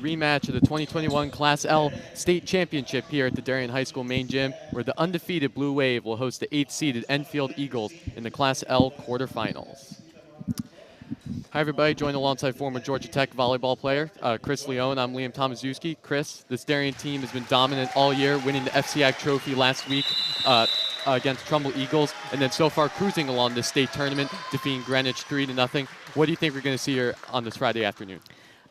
rematch of the 2021 Class L State Championship here at the Darien High School Main Gym, where the undefeated Blue Wave will host the 8th-seeded Enfield Eagles in the Class L Quarterfinals. Hi, everybody. Joined alongside former Georgia Tech volleyball player Chris Leone. I'm Liam Tomaszewski. Chris, this Darien team has been dominant all year, winning the CIAC Trophy last week against Trumbull Eagles, and then so far cruising along this state tournament, defeating Greenwich 3-0. What do you think we're going to see here on this Friday afternoon?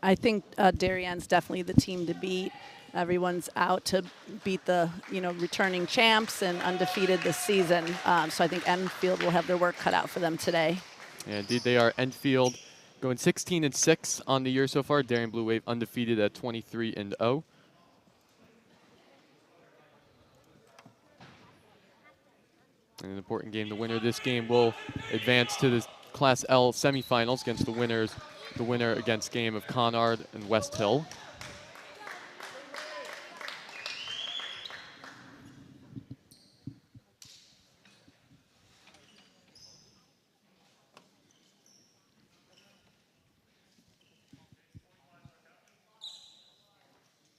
I think Darien's definitely the team to beat. Everyone's out to beat the returning champs and undefeated this season. So I think Enfield will have their work cut out for them today. Yeah, indeed, they are. Enfield going 16-6 on the year so far. Darien Blue Wave undefeated at 23-0. An important game. The winner of this game will advance to the Class L semifinals against the winner against game of Conard and West Hill.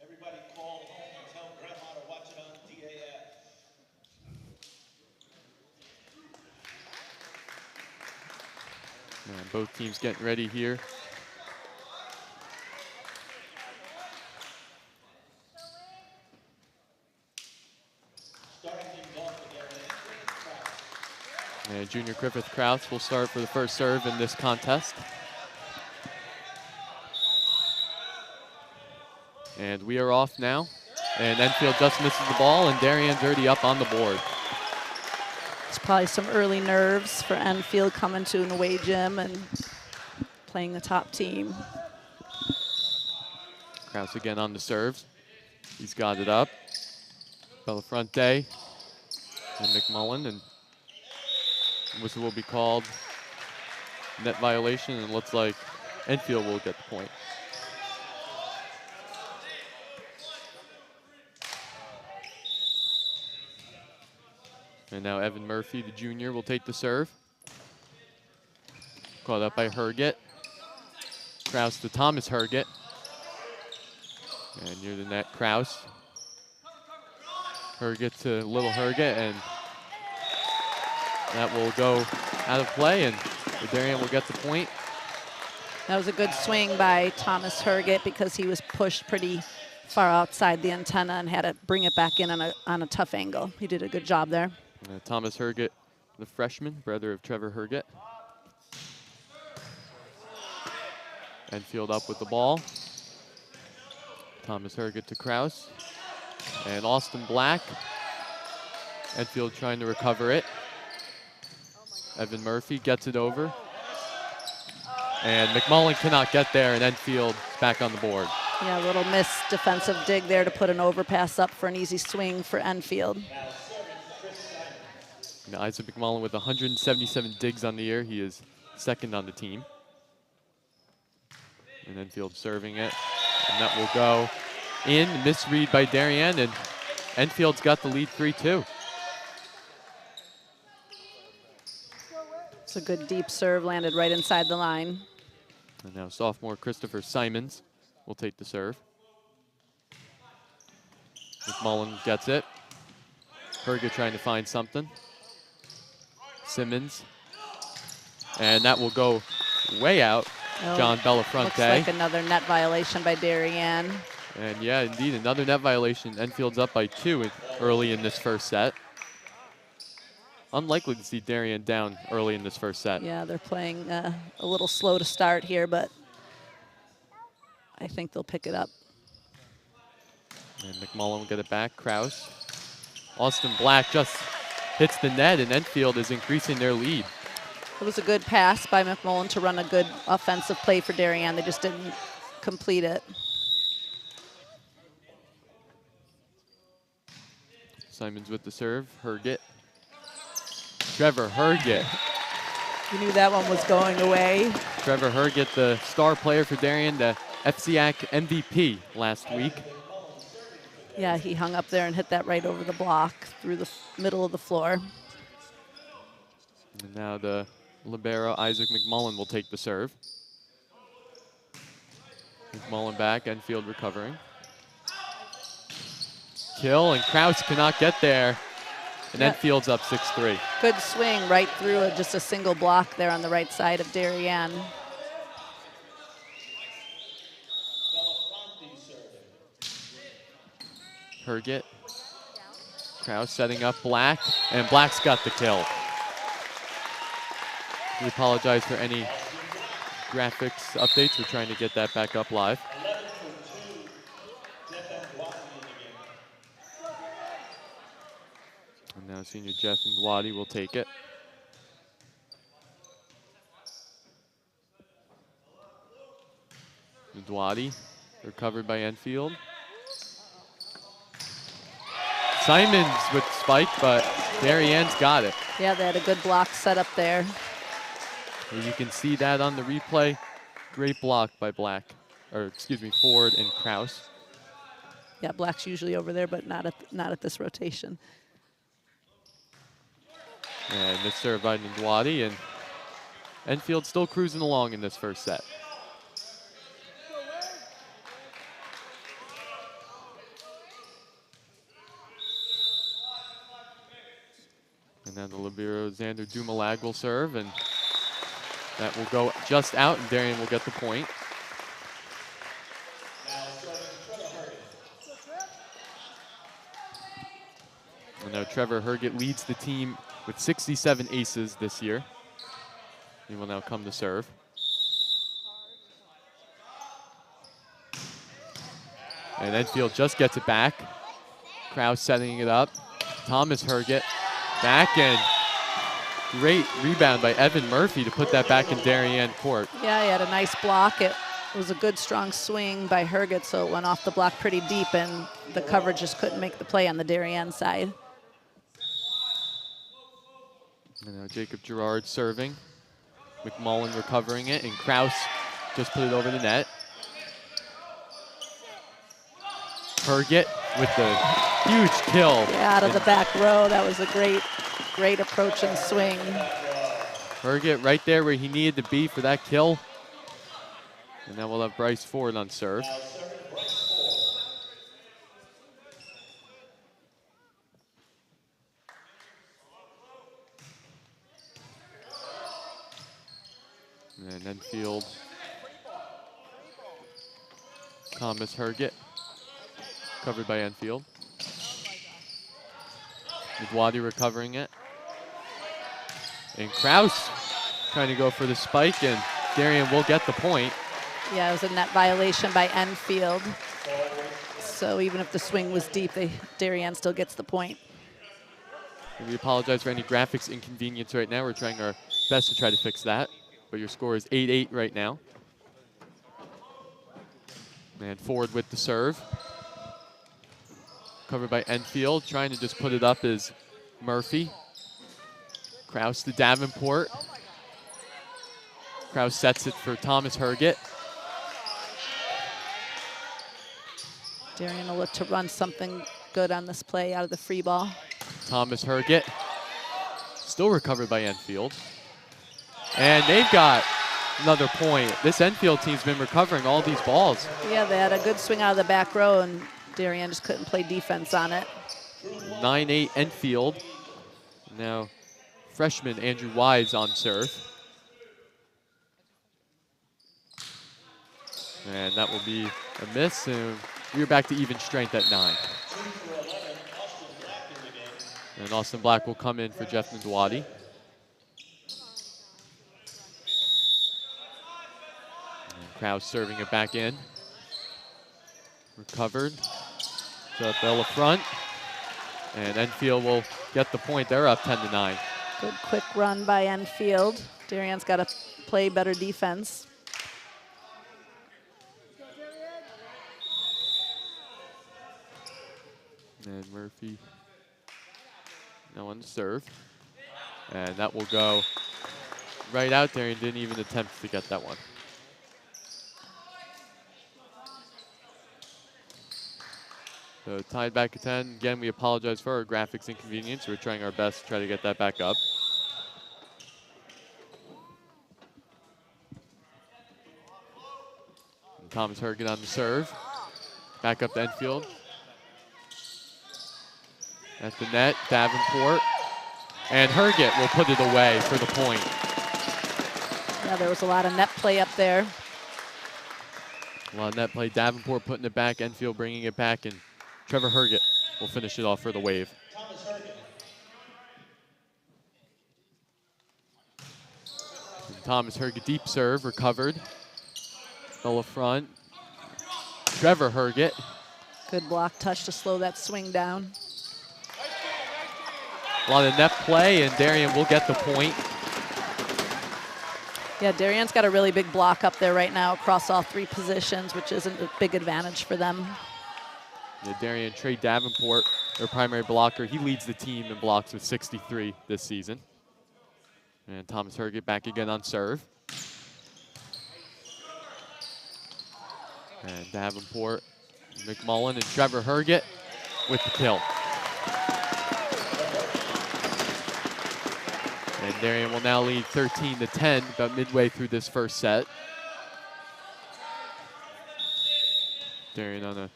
Everybody call home and tell Grandma to watch it on DAF. And both teams getting ready here. And junior Griffith Krause will start for the first serve in this contest. And we are off now. And Enfield just misses the ball, and Darien's already up on the board. It's probably some early nerves for Enfield coming to an away gym and playing the top team. Krause again on the serves. He's got it up. Bellafronte and McMullen, and whistle will be called. Net violation, and looks like Enfield will get the point. And now Evan Murphy, the junior, will take the serve. Caught up by Herget. Krause to Thomas Herget. And near the net, Krause. Herget to little Herget, and that will go out of play, and the Darien will get the point. That was a good swing by Thomas Herget because he was pushed pretty far outside the antenna and had to bring it back in on a tough angle. He did a good job there. Thomas Herget, the freshman, brother of Trevor Herget. Enfield up with the ball. Thomas Herget to Krause. And Austin Black. Enfield trying to recover it. Evan Murphy gets it over. And McMullen cannot get there, and Enfield back on the board. Yeah, a little missed defensive dig there to put an overpass up for an easy swing for Enfield. And Isaac McMullen with 177 digs on the year. He is second on the team. And Enfield serving it. And that will go in. Misread by Darien, and Enfield's got the lead 3-2. It's a good deep serve, landed right inside the line. And now sophomore Christopher Simons will take the serve. McMullen gets it. Herget trying to find something. Simmons. And that will go way out. Oh, John Bellafronte. Looks like another net violation by Darien. And yeah, indeed, another net violation. Enfield's up by 2 early in this first set. Unlikely to see Darien down early in this first set. Yeah, they're playing a little slow to start here, but I think they'll pick it up. And McMullen will get it back. Krause. Austin Black just hits the net, and Enfield is increasing their lead. It was a good pass by McMullen to run a good offensive play for Darien. They just didn't complete it. Simons with the serve. Herget. Trevor Herget. You knew that one was going away. Trevor Herget, the star player for Darien, the CIAC MVP last week. Yeah, he hung up there and hit that right over the block through the middle of the floor. And now the libero, Isaac McMullen, will take the serve. McMullen back, Enfield recovering. Kill, and Kraus cannot get there. And Enfield's up 6-3. Good swing right through just a single block there on the right side of Darien. Herget. Kraus setting up Black, and Black's got the kill. We apologize for any graphics updates. We're trying to get that back up live. And now senior Jeff Ndwadi will take it. Ndwadi recovered by Enfield. Simons with spike, but Darien's got it. Yeah, they had a good block set up there. And you can see that on the replay. Great block by Black, or excuse me, Ford and Kraus. Yeah, Black's usually over there, but not at this rotation. And this serve by Ndwadi, and Enfield still cruising along in this first set. And then the libero Xander Dumalag will serve, and that will go just out, and Darien will get the point. And now Trevor Herget leads the team with 67 aces this year. He will now come to serve. And Enfield just gets it back. Kraus setting it up. Thomas Herget back, and great rebound by Evan Murphy to put that back in Darien court. Yeah, he had a nice block. It was a good, strong swing by Herget, so it went off the block pretty deep, and the coverage just couldn't make the play on the Darien side. And now Jacob Gerard serving. McMullen recovering it, and Kraus just put it over the net. Herget with the huge kill. Yeah, out of the back row. That was a great approach and swing. Herget right there where he needed to be for that kill. And now we'll have Bryce Ford on serve. And Enfield. Thomas Herget. Covered by Enfield. Ndwadi recovering it. And Kraus trying to go for the spike, and Darien will get the point. Yeah, it was a net violation by Enfield. So even if the swing was deep, Darien still gets the point. And we apologize for any graphics inconvenience right now. We're trying our best to try to fix that. But your score is 8-8 right now. And Ford with the serve. Covered by Enfield. Trying to just put it up is Murphy. Kraus to Davenport. Kraus sets it for Thomas Herget. Darien will look to run something good on this play out of the free ball. Thomas Herget. Still recovered by Enfield. And they've got another point. This Enfield team's been recovering all these balls. Yeah, they had a good swing out of the back row, and Darien just couldn't play defense on it. 9-8 Enfield. Now freshman Andrew Wise on serve. And that will be a miss, and we're back to even strength at 9. And Austin Black will come in for Jeff Ndwadi. Kraus serving it back in. Recovered. To Bella front. And Enfield will get the point. They're up 10-9. Good quick run by Enfield. Darien's got to play better defense. And Murphy now on the serve. And that will go right out there, and didn't even attempt to get that one. So tied back at 10. Again, we apologize for our graphics inconvenience. We're trying our best to try to get that back up. And Thomas Herget on the serve. Back up to Enfield. At the net, Davenport. And Herget will put it away for the point. Yeah, there was a lot of net play up there. A lot of net play. Davenport putting it back, Enfield bringing it back, and Trevor Herget will finish it off for the Wave. And Thomas Herget, deep serve, recovered. Bella front. Trevor Herget. Good block touch to slow that swing down. A lot of net play, and Darien will get the point. Yeah, Darien's got a really big block up there right now across all three positions, which isn't a big advantage for them. Yeah, Darien, Trey Davenport, their primary blocker. He leads the team in blocks with 63 this season. And Thomas Herget back again on serve. And Davenport, McMullen, and Trevor Herget with the kill. And Darien will now lead 13-10 about midway through this first set. Darien on a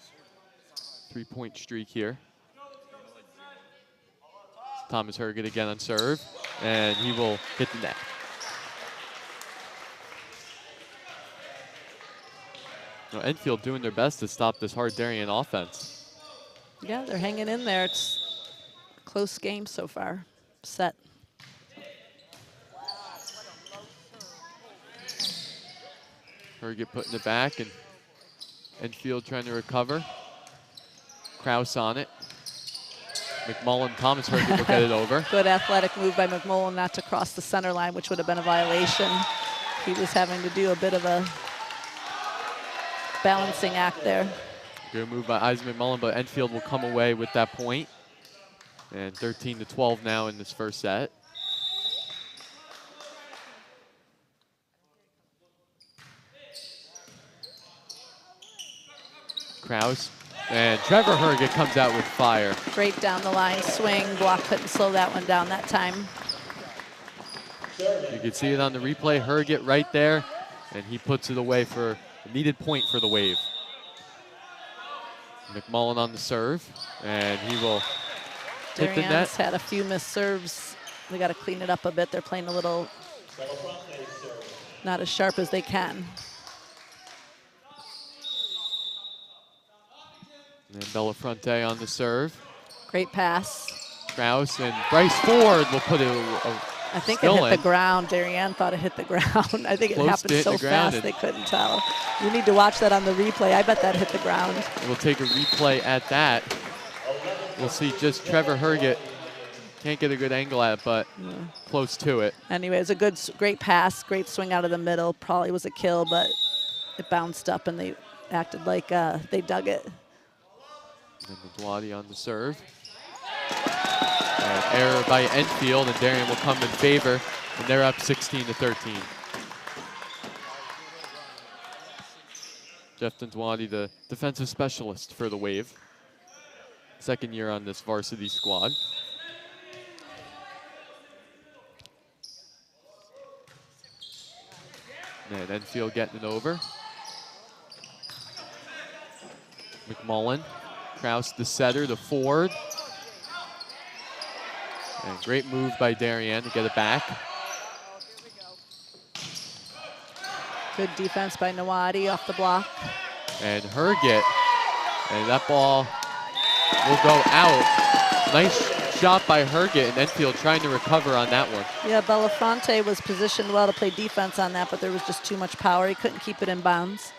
3-point streak here. Thomas Herget again on serve, and he will hit the net. Now, Enfield doing their best to stop this hard Darien offense. Yeah, they're hanging in there. It's a close game so far. Set. Herget putting it back, and Enfield trying to recover. Kraus on it. McMullen, Thomas Herget will get it over. Good athletic move by McMullen not to cross the center line, which would have been a violation. He was having to do a bit of a balancing act there. Good move by Isaac McMullen, but Enfield will come away with that point. And 13-12 now in this first set. Kraus, and Trevor Herget comes out with fire. Great down the line swing. Block couldn't slow that one down that time. You can see it on the replay. Herget right there, and he puts it away for a needed point for the Wave. McMullen on the serve, and he will hit the net. Darien's had a few missed serves. They got to clean it up a bit. They're playing a little not as sharp as they can. And Bellafronte on the serve. Great pass. Kraus and Bryce Ford will put it I think it hit the ground. Darien thought it hit the ground. I think it happened so fast they couldn't tell. You need to watch that on the replay. I bet that hit the ground. We'll take a replay at that. We'll see just Trevor Herget. Can't get a good angle at it, but close to it. Anyway, it was a great pass, great swing out of the middle. Probably was a kill, but it bounced up and they acted like they dug it. And Dwadi on the serve. And error by Enfield, and Darien will come in favor, and they're up 16-13. Jeff Dwadi, the defensive specialist for the Wave. Second year on this varsity squad. And Enfield getting it over. McMullen. Kraus, the setter, to Ford. And great move by Darien to get it back. Good defense by Nawadi off the block. And Herget, and that ball will go out. Nice shot by Herget, and Enfield trying to recover on that one. Yeah, Bellafronte was positioned well to play defense on that, but there was just too much power. He couldn't keep it in bounds.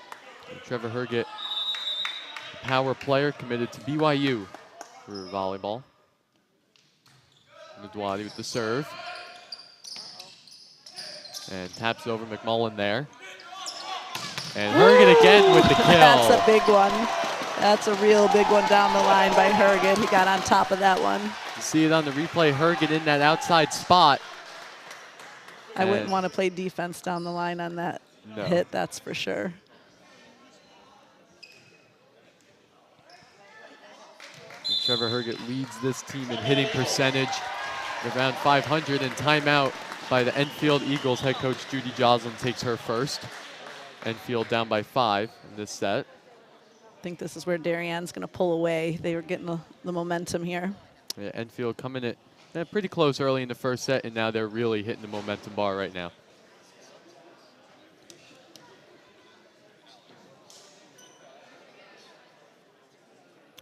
And Trevor Herget, power player, committed to BYU for volleyball. Nadwadi with the serve. And taps over McMullen there. And Herget again with the kill. That's a big one. That's a real big one down the line by Herget. He got on top of that one. You see it on the replay, Herget in that outside spot. I wouldn't want to play defense down the line on that hit, that's for sure. And Trevor Herget leads this team in hitting percentage around 500, and timeout by the Enfield Eagles. Head coach Judy Joslin takes her first. Enfield down by 5 in this set. I think this is where Darien's going to pull away. They were getting the momentum here. Yeah, Enfield coming in pretty close early in the first set, and now they're really hitting the momentum bar right now.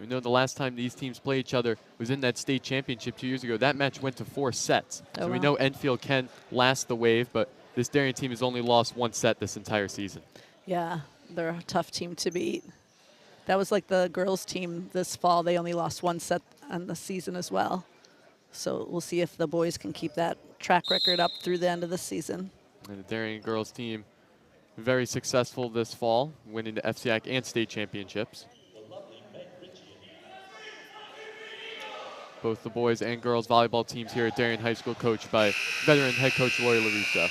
We know the last time these teams played each other was in that state championship 2 years ago. That match went to 4 sets. So we know Enfield can last the wave, but this Darien team has only lost 1 set this entire season. Yeah, they're a tough team to beat. That was like the girls' team this fall. They only lost 1 set on the season as well. So we'll see if the boys can keep that track record up through the end of the season. And the Darien girls team very successful this fall, winning the FCIAC and state championships. Both the boys and girls volleyball teams here at Darien High School coached by veteran head coach Lori LaRusso.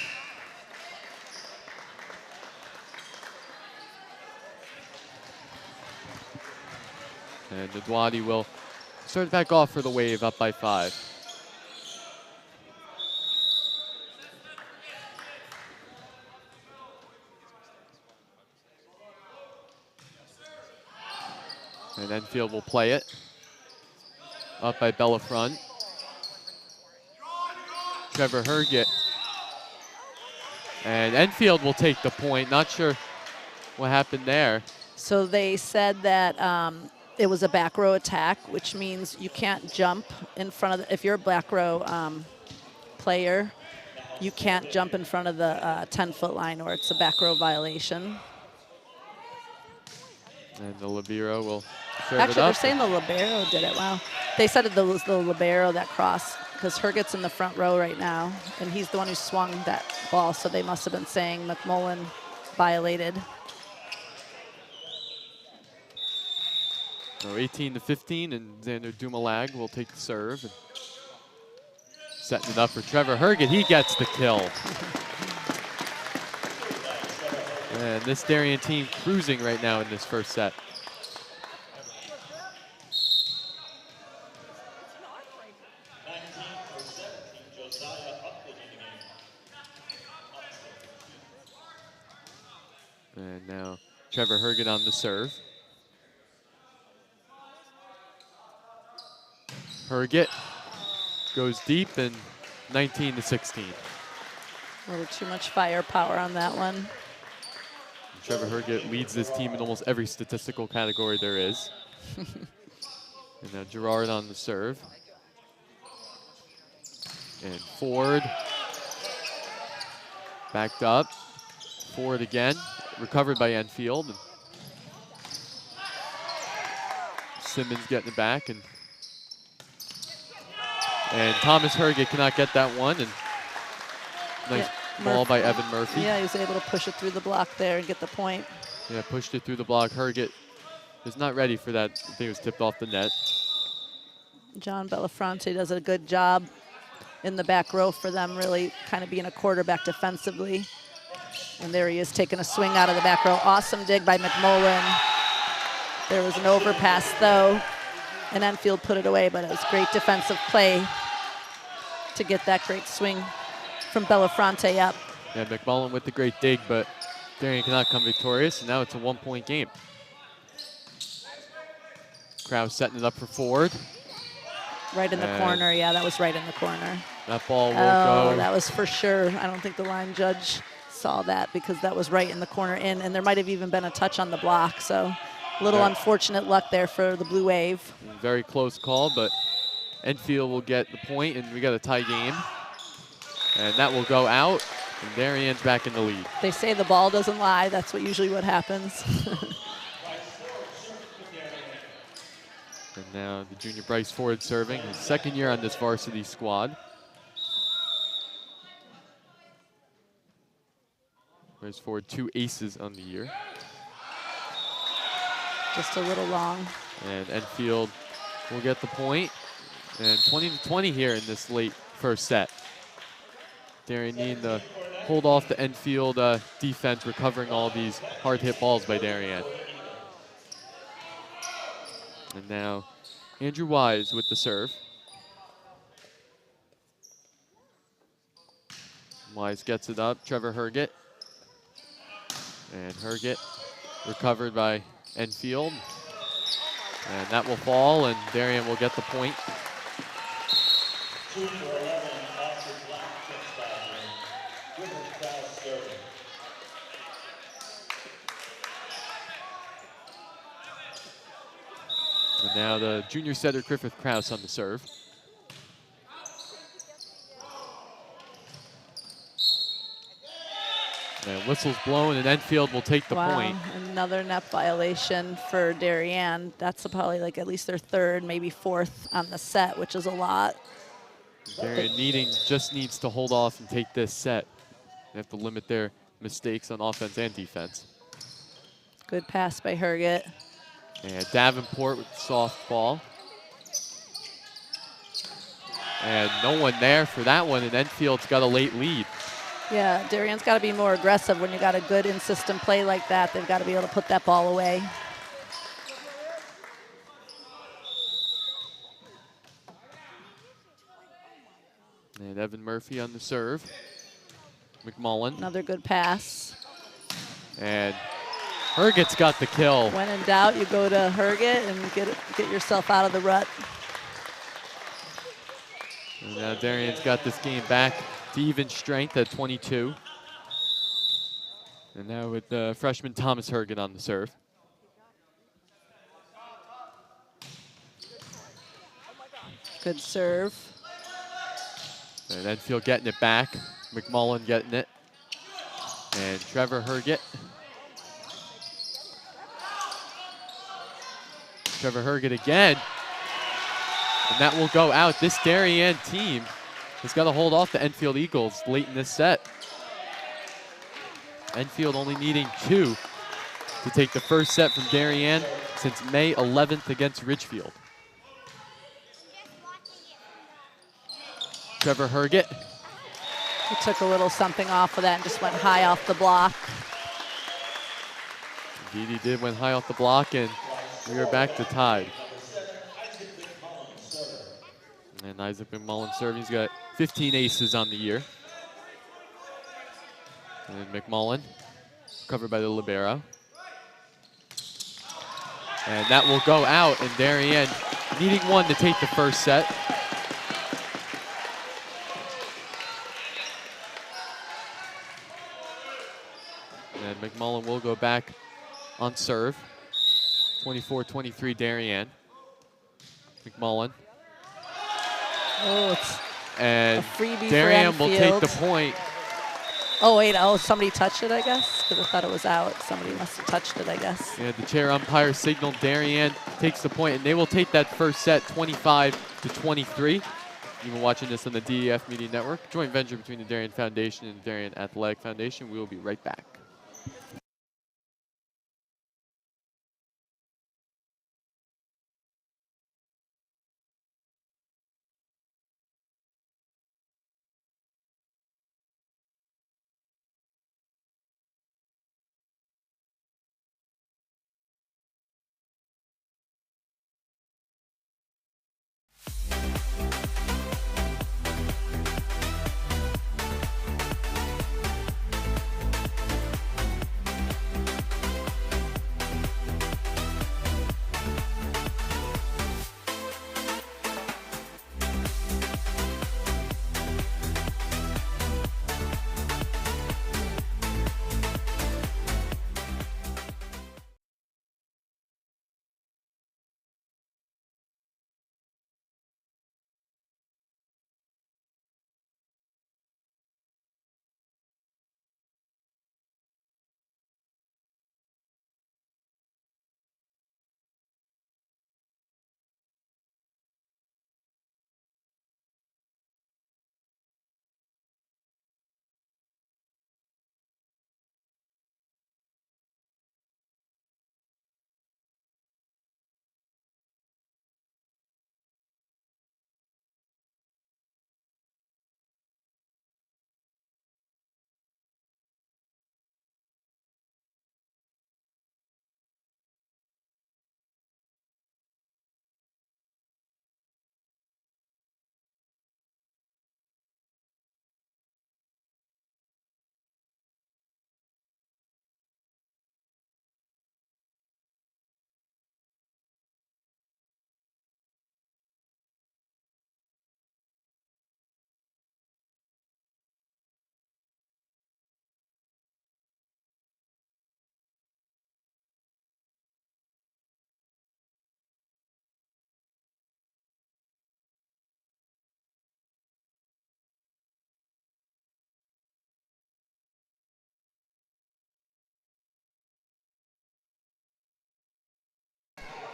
And Nadwadi will start back off for the wave, up by 5. And Enfield will play it. Up by Bella Front. Trevor Herget. And Enfield will take the point. Not sure what happened there. So they said that it was a back row attack, which means you can't jump in front of if you're a back row player, you can't jump in front of the 10-foot line or it's a back row violation. And the libero will serve Actually, it up. they're saying the libero did it. Wow. They said it was the libero that crossed because Herget's in the front row right now, and he's the one who swung that ball, so they must have been saying McMullen violated. So 18-15, and Xander Dumalag will take the serve. And setting it up for Trevor Herget. He gets the kill. And this Darien team cruising right now in this first set. And now Trevor Herget on the serve. Herget goes deep, and 19-16. A little too much firepower on that one. Trevor Herget leads this team in almost every statistical category there is. And now Gerard on the serve. And Ford. Backed up. Ford again. Recovered by Enfield. Simmons getting it back. And Thomas Herget cannot get that one. And nice ball by Evan Murphy. Yeah, he was able to push it through the block there and get the point. Yeah, pushed it through the block. Herget is not ready for that. I think it was tipped off the net. John Bellafronte does a good job in the back row for them, really kind of being a quarterback defensively. And there he is taking a swing out of the back row. Awesome dig by McMullen. There was an overpass though, and Enfield put it away, but it was great defensive play to get that great swing from Bellafronte up. Yeah, McMullen with the great dig, but Darien cannot come victorious, and now it's a 1-point game. Krause setting it up for Ford. Right in the corner, yeah, that was right in the corner. That ball will go. That was for sure. I don't think the line judge saw that because that was right in the corner in, and there might have even been a touch on the block, so a little unfortunate luck there for the Blue Wave. Very close call, but Enfield will get the point, and we got a tie game. And that will go out, and Darien's back in the lead. They say the ball doesn't lie. That's usually what happens. And now the junior Bryce Ford serving, his second year on this varsity squad. Bryce Ford, 2 aces on the year. Just a little long. And Enfield will get the point. And 20-20 here in this late first set. Darien needing to hold off the Enfield defense, recovering all these hard hit balls by Darien. And now Andrew Wise with the serve. Wise gets it up, Trevor Herget. And Herget recovered by Enfield. And that will fall, and Darien will get the point. 2 for 11, Archer Black kicks back in. Griffith Krause serving. And now the junior setter, Griffith Krause, on the serve. And whistle's blown, and Enfield will take the point. Another net violation for Darien. That's probably like at least their third, maybe fourth on the set, which is a lot. Darien just needs to hold off and take this set. They have to limit their mistakes on offense and defense. Good pass by Herget. And Davenport with the soft ball. And no one there for that one, and Enfield's got a late lead. Yeah, Darien's got to be more aggressive when you got a good in-system play like that. They've got to be able to put that ball away. And Evan Murphy on the serve. McMullen. Another good pass. And Herget's got the kill. When in doubt, you go to Herget and get yourself out of the rut. And now Darien's got this game back to even strength at 22. And now with freshman Thomas Herget on the serve. Good serve. And Enfield getting it back. McMullen getting it. And Trevor Herget. Trevor Herget again. And that will go out. This Darien team has got to hold off the Enfield Eagles late in this set. Enfield only needing 2 to take the first set from Darien since May 11th against Ridgefield. Trevor Herget. He took a little something off of that and just went high off the block. Indeed he did, went high off the block, and we are back to tied. And Isaac McMullen serving. He's got 15 aces on the year. And McMullen covered by the libero. And that will go out, and Darien needing 1 to take the first set. And McMullen will go back on serve. 24-23 Darien. McMullen. Oh, it's and a freebie Darien for will take the point. Oh, wait. Oh, somebody touched it, I guess? Because I thought it was out. Somebody must have touched it, I guess. And the chair umpire signaled Darien takes the point, and they will take that first set 25-23. You've been watching this on the DAF Media Network, joint venture between the Darien Foundation and the Darien Athletic Foundation. We will be right back.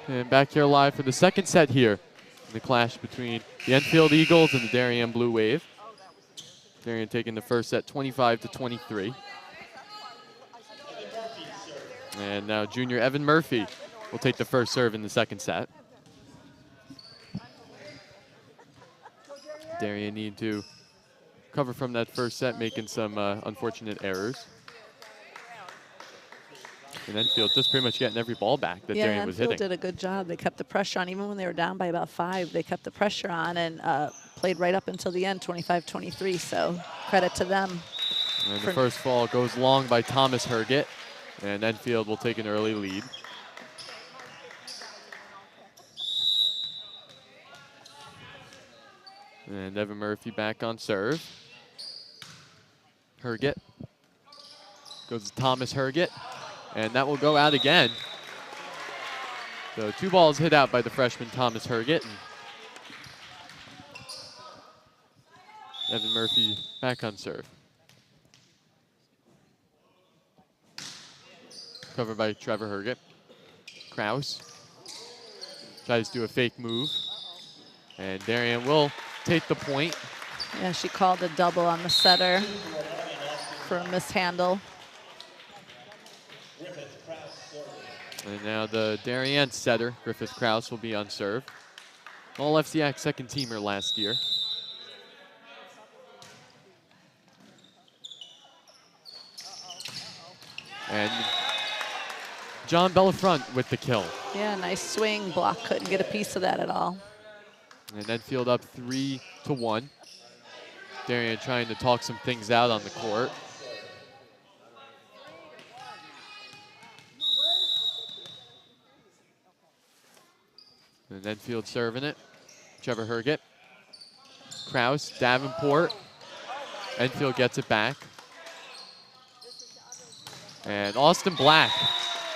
And back here live for the second set here in the clash between the Enfield Eagles and the Darien Blue Wave. Darien taking the first set 25-23. And now junior Evan Murphy will take the first serve in the second set. Darien need to cover from that first set, making some unfortunate errors. And Enfield just pretty much getting every ball back that Darien was hitting. Enfield did a good job. They kept the pressure on. Even when they were down by about 5, they kept the pressure on and played right up until the end, 25-23. So credit to them. And the first ball goes long by Thomas Herget. And Enfield will take an early lead. And Evan Murphy back on serve. Herget goes to Thomas Herget. And that will go out again. So 2 balls hit out by the freshman Thomas Herget. And Evan Murphy back on serve. Covered by Trevor Herget. Kraus tries to do a fake move. And Darien will take the point. Yeah, she called a double on the setter for a mishandle. And now the Darien setter, Griffith Kraus, will be on serve. All FCIAC second teamer last year. And John Bellafront with the kill. Yeah, nice swing. Block couldn't get a piece of that at all. And Enfield up 3-1. Darien trying to talk some things out on the court. And Enfield serving it. Trevor Herget. Kraus, Davenport. Enfield gets it back. And Austin Black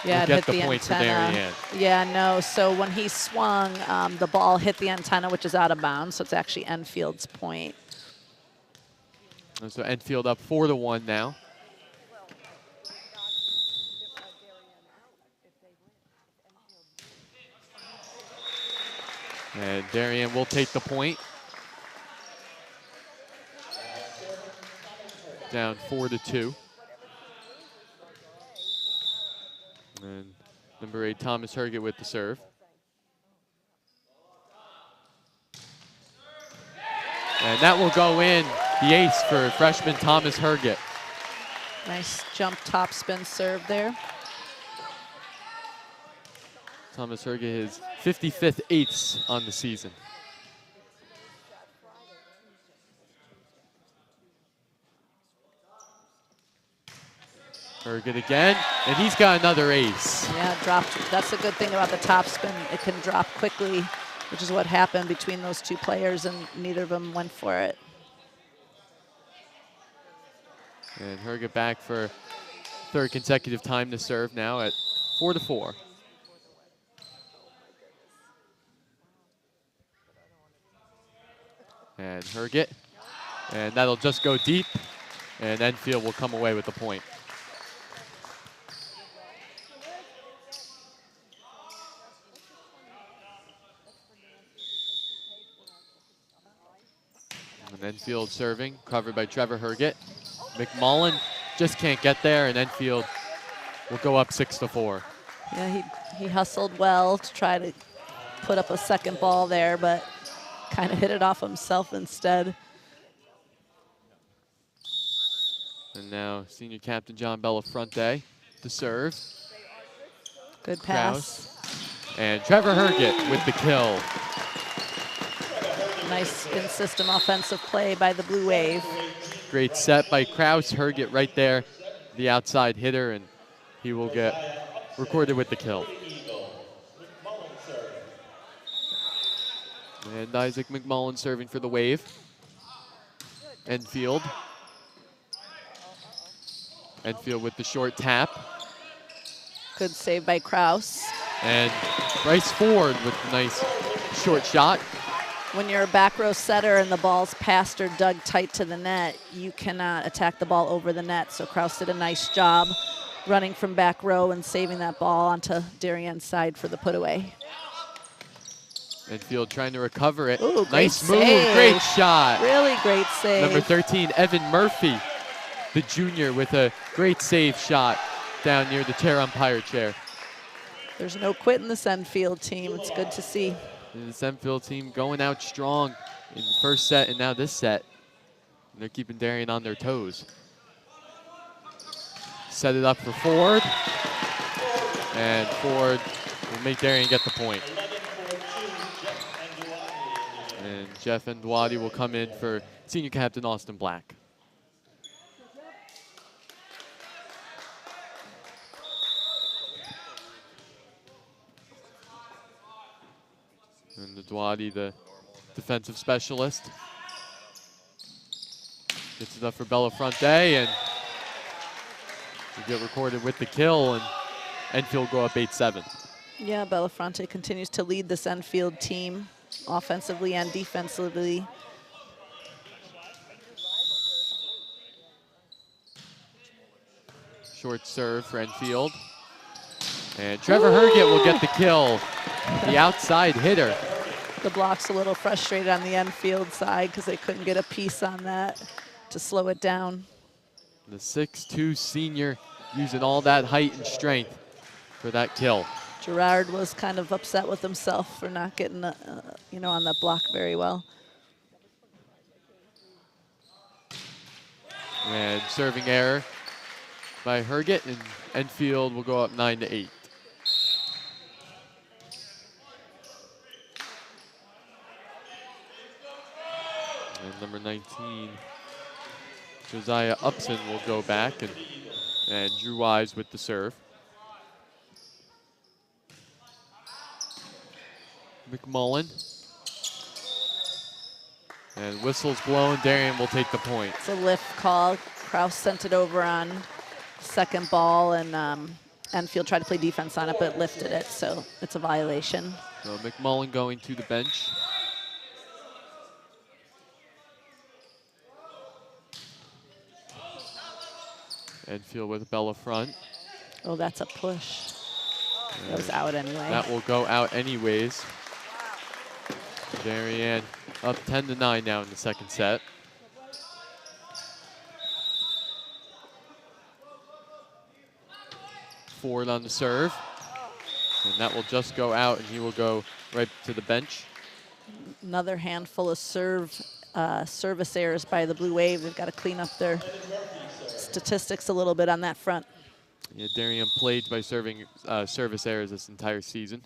will get the point for Darien. Yeah, no, so when he swung, the ball hit the antenna, which is out of bounds, so it's actually Enfield's point. And so Enfield up 4-1 now. And Darien will take the point. Down 4-2. And number 8, Thomas Herget with the serve. And that will go in, the ace for freshman Thomas Herget. Nice jump top spin serve there. Thomas Herget, his 55th ace on the season. Herget again, and he's got another ace. Yeah, dropped. That's a good thing about the top spin. It can drop quickly, which is what happened between those two players, and neither of them went for it. And Herget back for third consecutive time to serve now at 4-4. And Herget, and that'll just go deep, and Enfield will come away with the point. And Enfield serving, covered by Trevor Herget. McMullen just can't get there, and Enfield will go up 6-4. Yeah, he hustled well to try to put up a second ball there, but kind of hit it off himself instead. And now senior captain John Bellafronte to serve. Good pass. Kraus. And Trevor Herget with the kill. Nice in-system offensive play by the Blue Wave. Great set by Kraus. Herget right there, the outside hitter, and he will get recorded with the kill. And Isaac McMullen serving for the Wave. Enfield. Enfield with the short tap. Good save by Kraus. And Bryce Ford with a nice short shot. When you're a back row setter and the ball's passed or dug tight to the net, you cannot attack the ball over the net. So Kraus did a nice job running from back row and saving that ball onto Darien's side for the put away. Enfield trying to recover it. Ooh, nice great move, save. great shot. Really great save. Number 13, Evan Murphy, the junior, with a great save shot down near the chair umpire chair. There's no quit in this Enfield team. It's good to see. And this Enfield team going out strong in the first set and now this set. And they're keeping Darien on their toes. Set it up for Ford. And Ford will make Darien get the point. And Jeff Ndwadi will come in for senior captain Austin Black. And Ndwadi, the defensive specialist, gets it up for Bellafronte, and we get recorded with the kill, and Enfield go up 8-7. Yeah, Bellafronte continues to lead this Enfield team offensively and defensively. Short serve for Enfield. And Trevor Herget will get the kill, the outside hitter. The block's a little frustrated on the Enfield side because they couldn't get a piece on that to slow it down. The 6'2" senior using all that height and strength for that kill. Gerard was kind of upset with himself for not getting, you know, on that block very well. And serving error by Herget, and Enfield will go up 9-8. And number 19, Josiah Upson will go back, and Drew Wise with the serve. McMullen. And whistle's blown, Darien will take the point. It's a lift call. Kraus sent it over on second ball, and Enfield tried to play defense on it, but lifted it, so it's a violation. So McMullen going to the bench. Enfield with Bella front. Oh, that's a push. That was out anyway. That will go out anyways. Darien up 10-9 now in the second set. Ford on the serve. And that will just go out, and he will go right to the bench. Another handful of service errors by the Blue Wave. They've got to clean up their statistics a little bit on that front. Yeah, Darien plagued by serving service errors this entire season.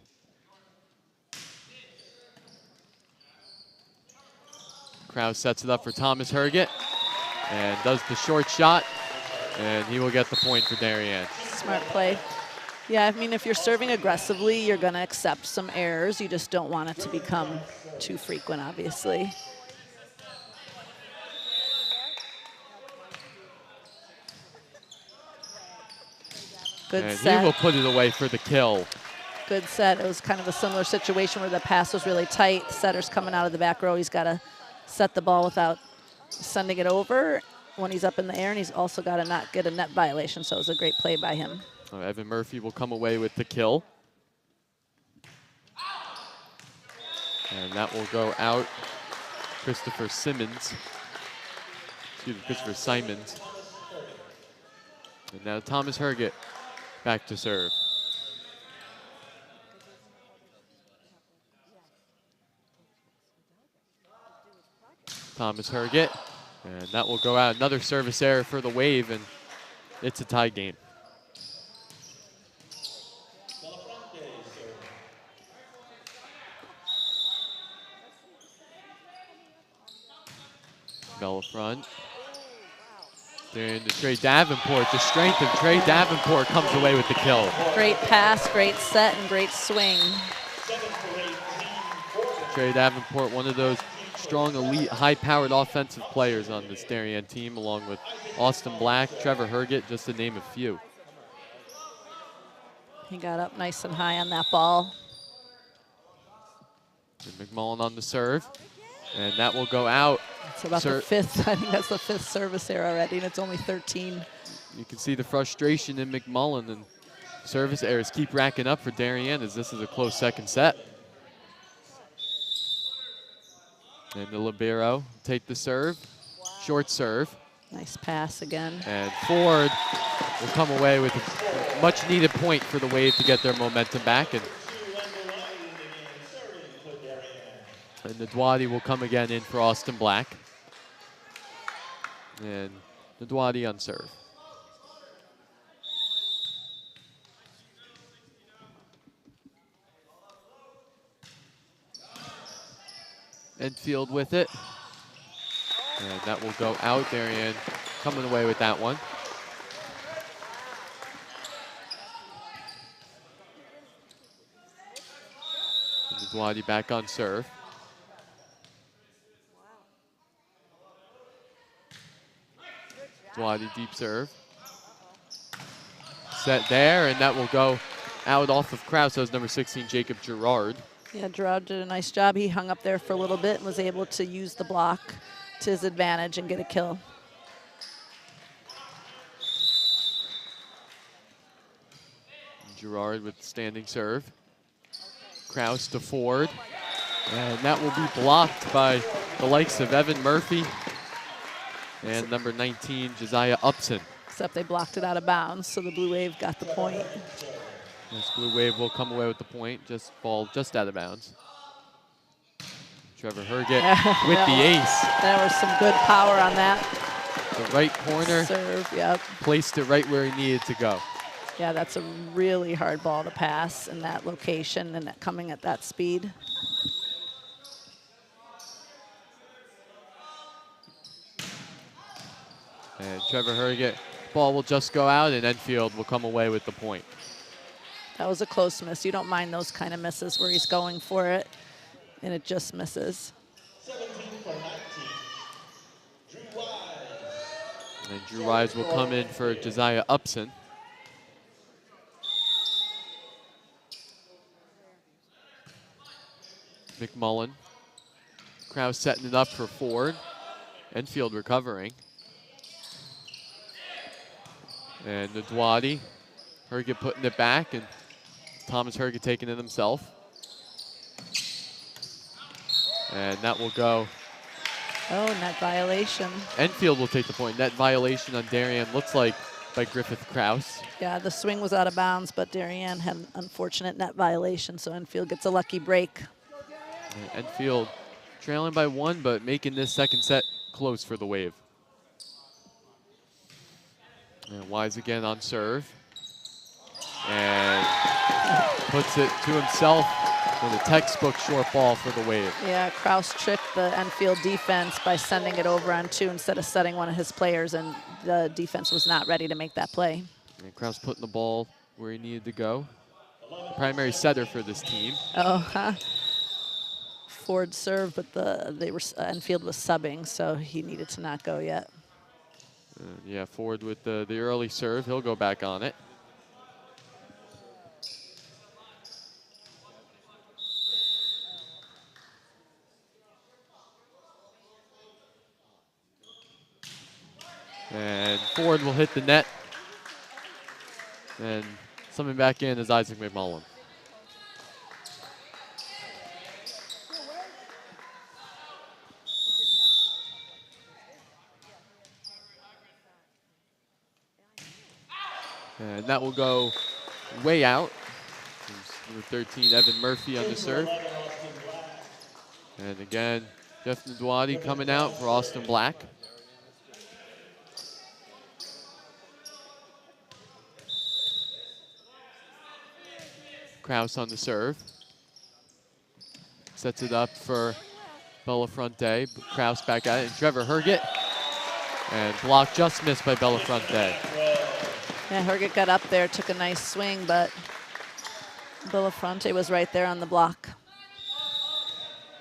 Kraus sets it up for Thomas Herget and does the short shot, and he will get the point for Darien. Smart play. Yeah, I mean, if you're serving aggressively, you're going to accept some errors. You just don't want it to become too frequent, obviously. Good and set. he will put it away for the kill. Good set. It was kind of a similar situation where the pass was really tight. The setter's coming out of the back row. He's got to set the ball without sending it over when he's up in the air, and he's also got to not get a net violation, so it was a great play by him. Evan Murphy will come away with the kill. And that will go out. Christopher Simons. Excuse me, Christopher Simons. And now Thomas Herget back to serve. Thomas Herget. And that will go out. Another service error for the Wave, and it's a tie game. Bella front. Then to Trey Davenport. The strength of Trey Davenport comes away with the kill. Great pass, great set, and great swing. Trey Davenport, one of those strong, elite, high-powered offensive players on this Darien team, along with Austin Black, Trevor Herget, just to name a few. He got up nice and high on that ball. And McMullen on the serve, and that will go out. It's about the fifth. I think that's the fifth service error already, and it's only 13. You can see the frustration in McMullen, and service errors keep racking up for Darien as this is a close second set. And the libero take the serve, short serve. Nice pass again. And Ford will come away with a much needed point for the Wave to get their momentum back. And Nadwadi will come again in for Austin Black. And Nadwadi on serve. Enfield with it. And that will go out. Darien coming away with that one. Nadwadi back on serve. Nadwadi deep serve. Set there, and that will go out off of Kraus. That was number 16, Jacob Gerard. Yeah, Gerard did a nice job. He hung up there for a little bit and was able to use the block to his advantage and get a kill. Gerard with standing serve. Kraus to Ford. And that will be blocked by the likes of Evan Murphy and number 19, Josiah Upson. Except they blocked it out of bounds, so the Blue Wave got the point. This Blue Wave will come away with the point, ball just out of bounds. Trevor Herget with the ace. There was some good power on that. The right corner. Serve, yep. Placed it right where he needed to go. Yeah, that's a really hard ball to pass in that location and that coming at that speed. And Trevor Herget, ball will just go out and Enfield will come away with the point. That was a close miss. You don't mind those kind of misses where he's going for it and it just misses. 17 for 19. Drew Wise. And Drew Wise will come in for Josiah Upson. McMullen. Kraus setting it up for Ford. Enfield recovering. And Nadwadi. Herget putting it back, and Thomas Herget taking it himself. And that will go. Oh, net violation. Enfield will take the point. Net violation on Darien, looks like by Griffith Kraus. Yeah, the swing was out of bounds, but Darien had an unfortunate net violation, so Enfield gets a lucky break. And Enfield trailing by one, but making this second set close for the Wave. And Wise again on serve. And puts it to himself with a textbook short ball for the Wave. Yeah, Kraus tricked the Enfield defense by sending it over on two instead of setting one of his players, and the defense was not ready to make that play. And Kraus putting the ball where he needed to go. The primary setter for this team. Oh, huh. Ford served, but Enfield was subbing, so he needed to not go yet. Yeah, Ford with the early serve. He'll go back on it. And Ford will hit the net. And coming back in is Isaac McMullen. And that will go way out. Number 13, Evan Murphy on the serve. And again, Jeff Nadwadi coming out for Austin Black. Kraus on the serve. Sets it up for Bellafronte. Kraus back at it, and Trevor Herget. And block just missed by Bellafronte. Yeah, Herget got up there, took a nice swing, but Bellafronte was right there on the block.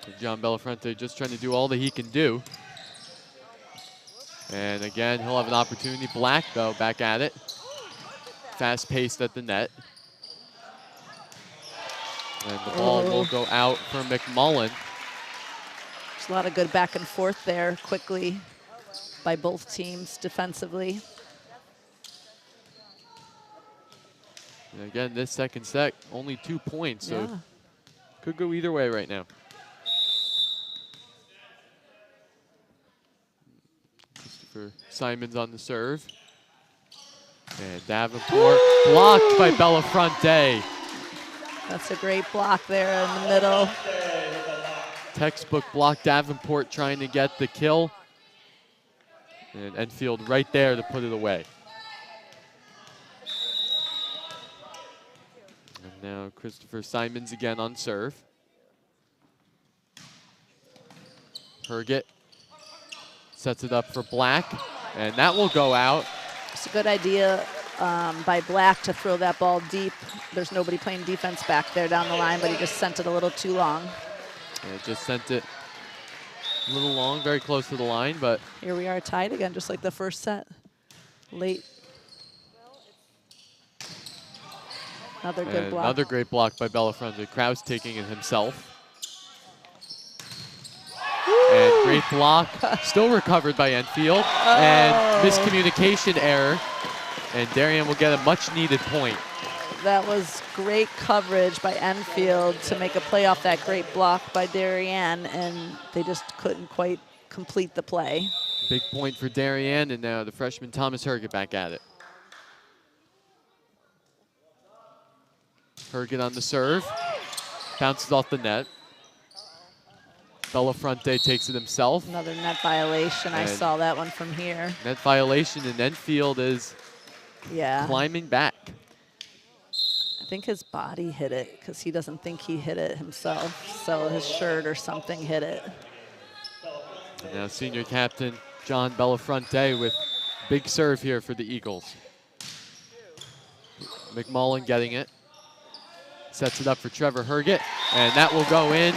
And John Bellafronte just trying to do all that he can do. And again, he'll have an opportunity. Black, though, back at it. Fast-paced at the net. And the ball will go out for McMullen. There's a lot of good back and forth there quickly by both teams defensively. And again, this second set, only 2 points, so Yeah. could go either way right now. Christopher Simons on the serve. And Davenport blocked by Bellafronte. That's a great block there in the middle. Textbook block. Davenport trying to get the kill. And Enfield right there to put it away. And now Christopher Simons again on serve. Herget sets it up for Black, and that will go out. It's a good idea by Black to throw that ball deep. There's nobody playing defense back there down the line, but he just sent it a little too long. And just sent it a little long, very close to the line, but Here we are tied again, just like the first set. Late. Another good block. another great block by Bellafronte. Kraus taking it himself. And great block, still recovered by Enfield. And miscommunication error. And Darien will get a much needed point. That was great coverage by Enfield to make a play off that great block by Darien, and they just couldn't quite complete the play. Big point for Darien, and now the freshman Thomas Herget back at it. Herget on the serve, bounces off the net. Bellafronte takes it himself. Another net violation. I And saw that one from here. Net violation, and Enfield is climbing back. I think his body hit it because he doesn't think he hit it himself. So his shirt or something hit it. And now senior captain John Bellafronte with big serve here for the Eagles. McMullen getting it. Sets it up for Trevor Herget, and that will go in.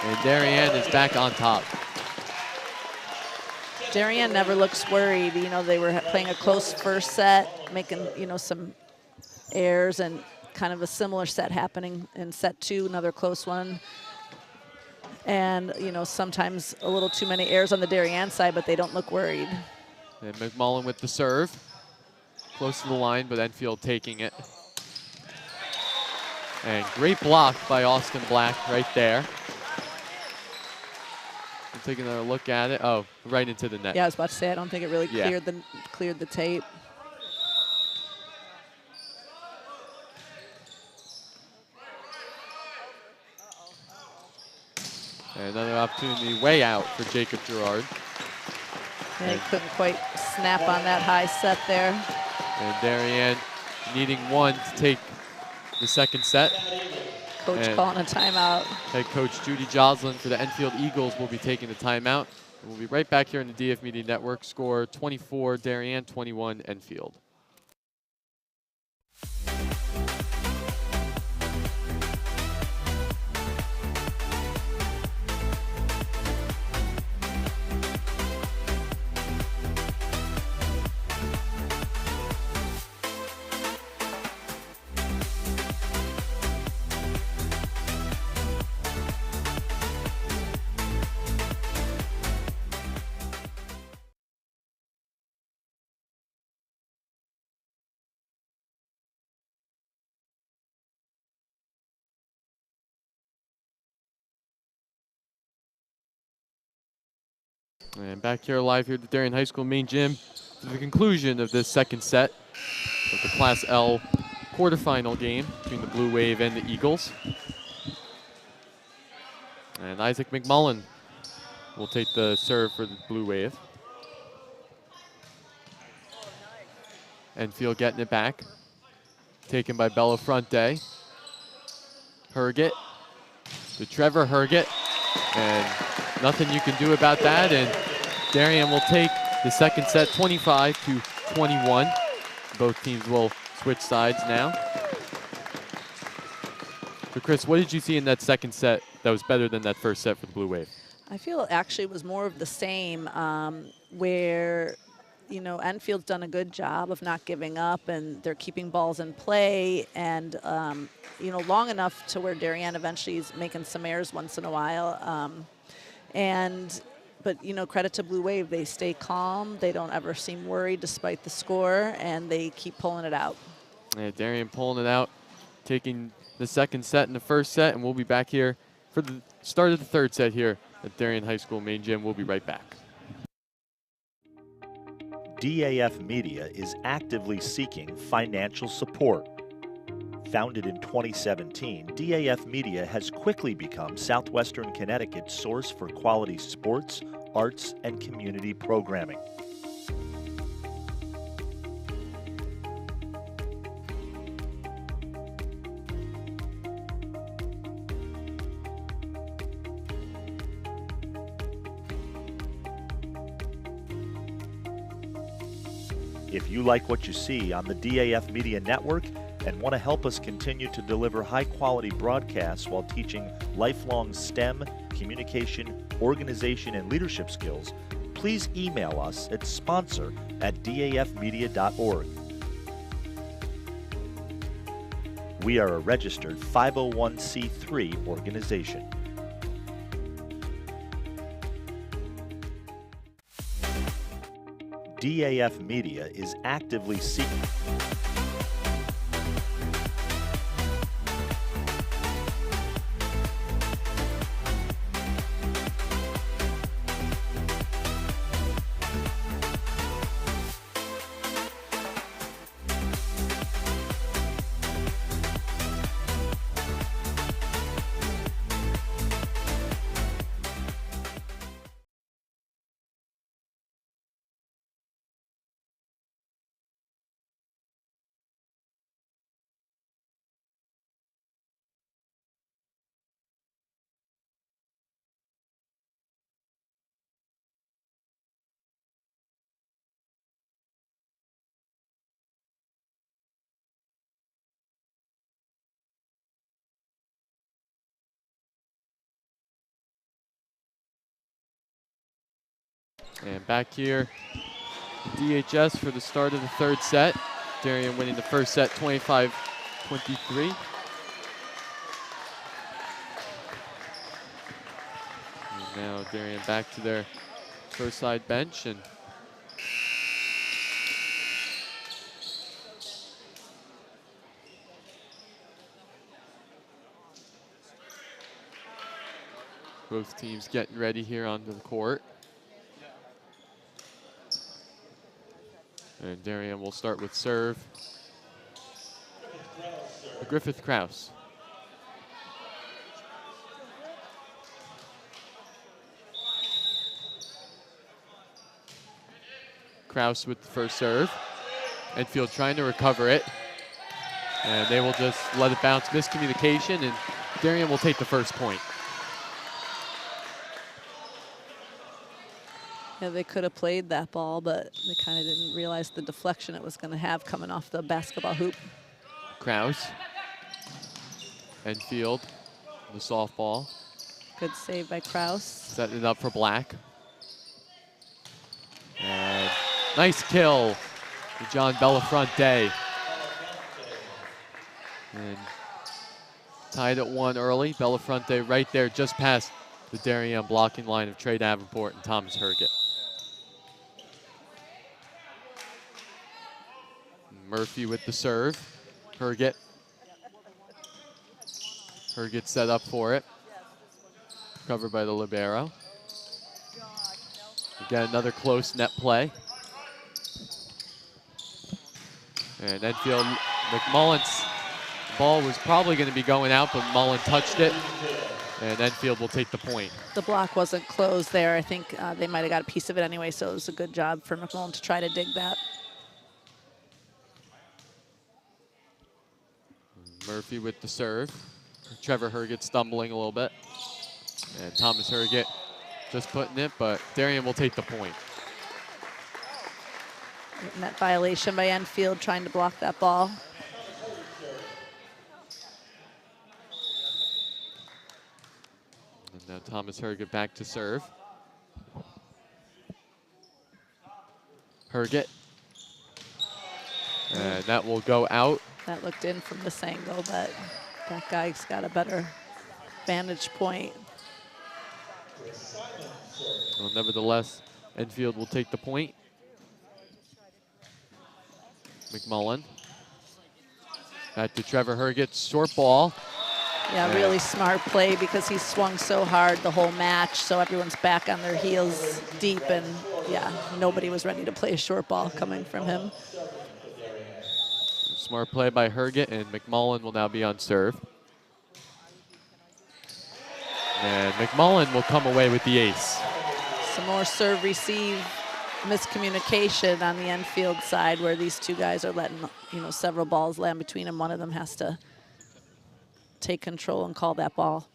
And Darien is back on top. Darien never looks worried. You know, they were playing a close first set, making, you know, some errors, and kind of a similar set happening in set two, another close one. And, you know, sometimes a little too many errors on the Darien side, but they don't look worried. And McMullen with the serve. Close to the line, but Enfield taking it. And great block by Austin Black right there. I'm taking another look at it. Oh, right into the net. Yeah, I was about to say, I don't think it really cleared the tape. And another opportunity way out for Jacob Girard. And he couldn't quite snap on that high set there. And Darien needing one to take the second set. Coach And calling a timeout. Head coach Judy Joslin for the Enfield Eagles will be taking the timeout. And we'll be right back here in the DF Media Network. Score 24 Darien, 21 Enfield. And back here live here at the Darien High School main gym to the conclusion of this second set of the Class L quarterfinal game between the Blue Wave and the Eagles. And Isaac McMullen will take the serve for the Blue Wave. Enfield getting it back. Taken by Bellafronte. Herget to Trevor Herget. And nothing you can do about that, and Darien will take the second set 25-21. Both teams will switch sides now. So Chris, what did you see in that second set that was better than that first set for the Blue Wave? I feel actually it was more of the same, where, you know, Enfield's done a good job of not giving up, and they're keeping balls in play, and you know, long enough to where Darien eventually is making some errors once in a while. But you know, credit to Blue Wave, they stay calm, they don't ever seem worried despite the score, and they keep pulling it out. Yeah, Darien pulling it out, taking the second set in the first set, and we'll be back here for the start of the third set here at Darien High School Main Gym. We'll be right back. DAF Media is actively seeking financial support. Founded in 2017, DAF Media has quickly become Southwestern Connecticut's source for quality sports, arts, and community programming. If you like what you see on the DAF Media Network and want to help us continue to deliver high-quality broadcasts while teaching lifelong STEM, communication, organization, and leadership skills, please email us at sponsor@dafmedia.org. We are a registered 501c3 organization. DAF Media is actively seeking. And back here, DHS for the start of the third set. Darien winning the first set 25-23. Now Darien back to their first side bench, and both teams getting ready here onto the court. And Darien will start with serve. Griffith Kraus. Kraus with the first serve. Enfield trying to recover it. And they will just let it bounce. Miscommunication, and Darien will take the first point. Yeah, they could have played that ball, but they kind of didn't realize the deflection it was going to have coming off the basketball hoop. Kraus. Enfield, the softball. Good save by Kraus. Setting it up for Black. And nice kill to John Bellafronte. And tied at 1 early. Bellafronte right there just past the Darien blocking line of Trey Davenport and Thomas Herget. Murphy with the serve. Herget. Herget set up for it. Covered by the libero. Again, another close net play. And Enfield, McMullen's ball was probably going to be going out, but Mullen touched it. And Enfield will take the point. The block wasn't closed there. I think they might have got a piece of it anyway, so it was a good job for McMullen to try to dig that. Murphy with the serve. Trevor Herget stumbling a little bit. And Thomas Herget just putting it, but Darien will take the point. Net violation by Enfield trying to block that ball. And now Thomas Herget back to serve. Herget. And that will go out. That looked in from this angle, but that guy's got a better vantage point. Well, nevertheless, Enfield will take the point. McMullen. Back to Trevor Herget, short ball. Yeah, really smart play because he swung so hard the whole match, so everyone's back on their heels deep, and yeah, nobody was ready to play a short ball coming from him. Smart play by Herget, and McMullen will now be on serve. And McMullen will come away with the ace. Some more serve receive miscommunication on the Enfield side, where these two guys are letting, you know, several balls land between them. One of them has to take control and call that ball.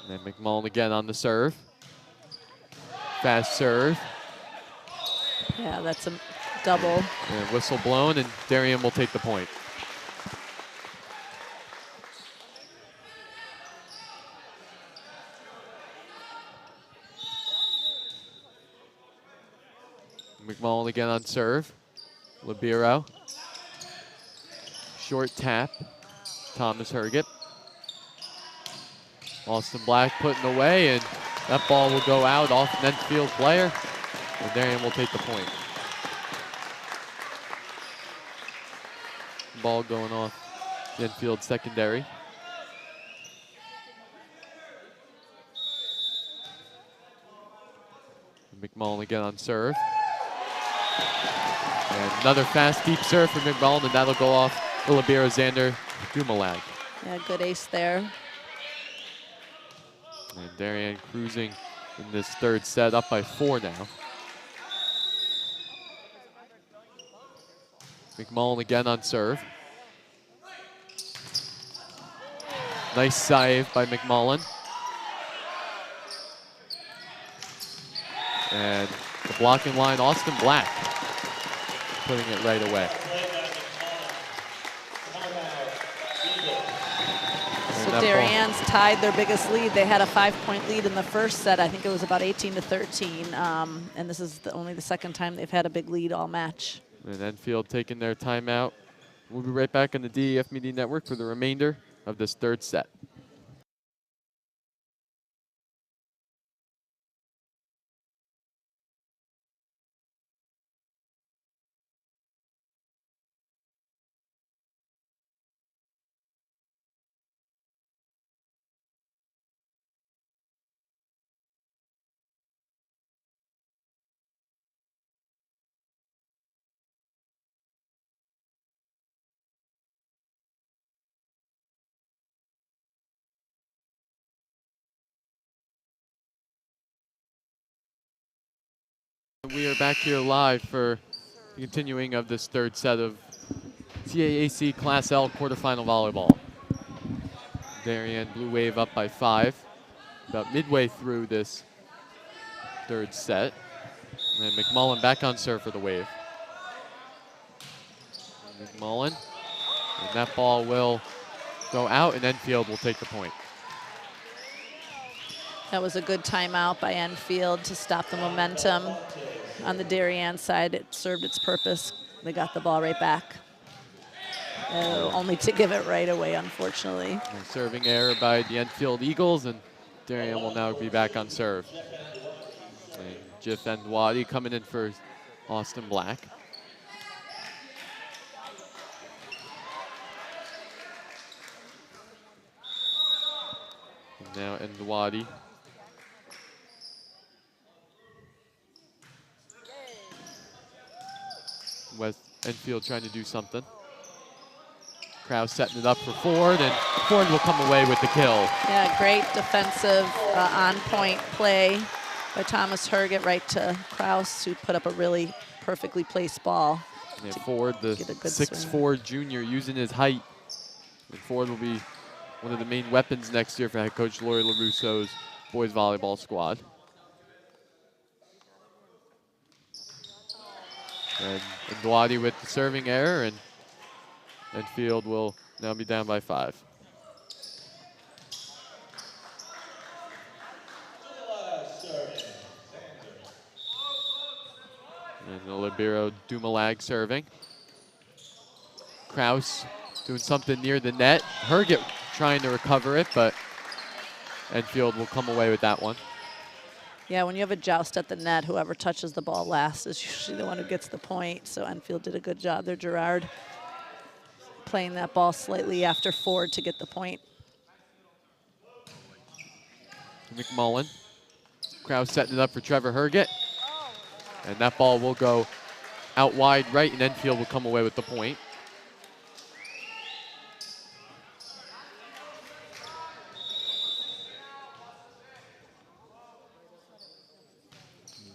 And then McMullen again on the serve. Fast serve. Yeah, that's a double. And whistle blown, and Darien will take the point. McMullen again on serve. Libero. Short tap. Thomas Herget. Austin Black putting away, and that ball will go out off an Enfield player, and Darien will take the point. Ball going off the Enfield secondary. McMullen again on serve. And another fast, deep serve from McMullen, and that'll go off the libero Xander Dumoulin. Yeah, good ace there. And Darien cruising in this third set, up by 4 now. McMullen again on serve. Nice save by McMullen. And the blocking line, Austin Black, putting it right away. So Darien's tied their biggest lead. They had a 5-point lead in the first set. I think it was about 18-13. And this is only the second time they've had a big lead all match. And Enfield taking their timeout. We'll be right back on the DAF Media Network for the remainder of this third set. We are back here live for the continuing of this third set of CIAC Class L Quarterfinal Volleyball. Darien Blue Wave up by 5, about midway through this third set. And McMullen back on serve for the Wave. McMullen, and that ball will go out, and Enfield will take the point. That was a good timeout by Enfield to stop the momentum. On the Darien side, it served its purpose. They got the ball right back. Only to give it right away, unfortunately. And serving error by the Enfield Eagles, and Darien will now be back on serve. And Jif Ndwadi coming in for Austin Black. And now Ndwadi. West Enfield trying to do something. Kraus setting it up for Ford, and Ford will come away with the kill. Yeah, great defensive on-point play by Thomas Herget right to Kraus, who put up a really perfectly placed ball. Yeah, Ford, the 6'4" junior, using his height. And Ford will be one of the main weapons next year for head coach Lori LaRusso's boys volleyball squad. And Ndwadi with the serving error, and Enfield will now be down by 5. And the libero Dumoulin serving. Kraus doing something near the net. Herget trying to recover it, but Enfield will come away with that one. Yeah, when you have a joust at the net, whoever touches the ball last is usually the one who gets the point. So Enfield did a good job there. Gerard playing that ball slightly after Ford to get the point. McMullen. Kraus setting it up for Trevor Herget. And that ball will go out wide right, and Enfield will come away with the point.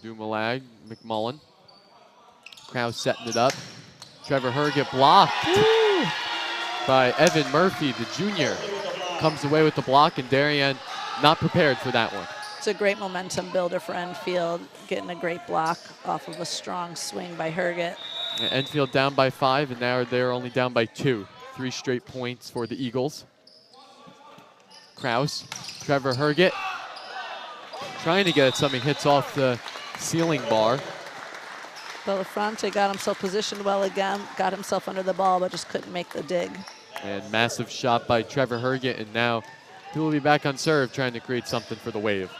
Dumoulin, McMullen. Kraus setting it up. Trevor Herget blocked by Evan Murphy, the junior. Comes away with the block, and Darien not prepared for that one. It's a great momentum builder for Enfield, getting a great block off of a strong swing by Herget. Enfield down by 5, and now they're only down by 2. 3 straight points for the Eagles. Kraus, Trevor Herget, trying to get it. Something hits off the ceiling bar. Bellafronte got himself positioned well again, got himself under the ball, but just couldn't make the dig. And massive shot by Trevor Herget, and now he will be back on serve, trying to create something for the Wave.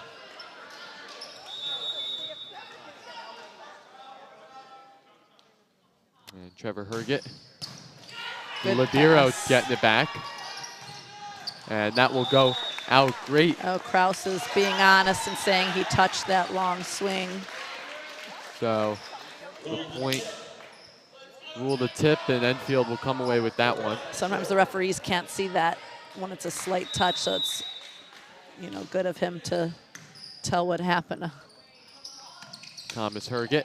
And Trevor Herget, Libero getting it back. And that will go out great. Oh, Kraus is being honest and saying he touched that long swing. So the point ruled a tip, and Enfield will come away with that one. Sometimes the referees can't see that when it's a slight touch, so it's, you know, good of him to tell what happened. Thomas Herget.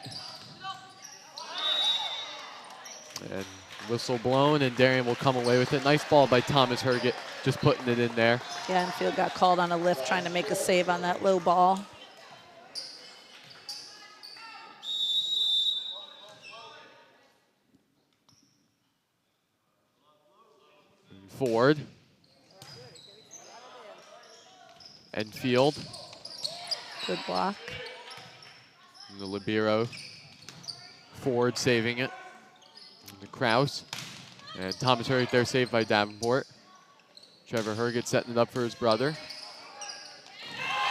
And whistle blown, and Darien will come away with it. Nice ball by Thomas Herget, just putting it in there. Yeah, Enfield got called on a lift trying to make a save on that low ball. Ford. Enfield. Good block. And the libero. Ford saving it. And the Kraus. And Thomas Herget there, saved by Davenport. Trevor Herget setting it up for his brother.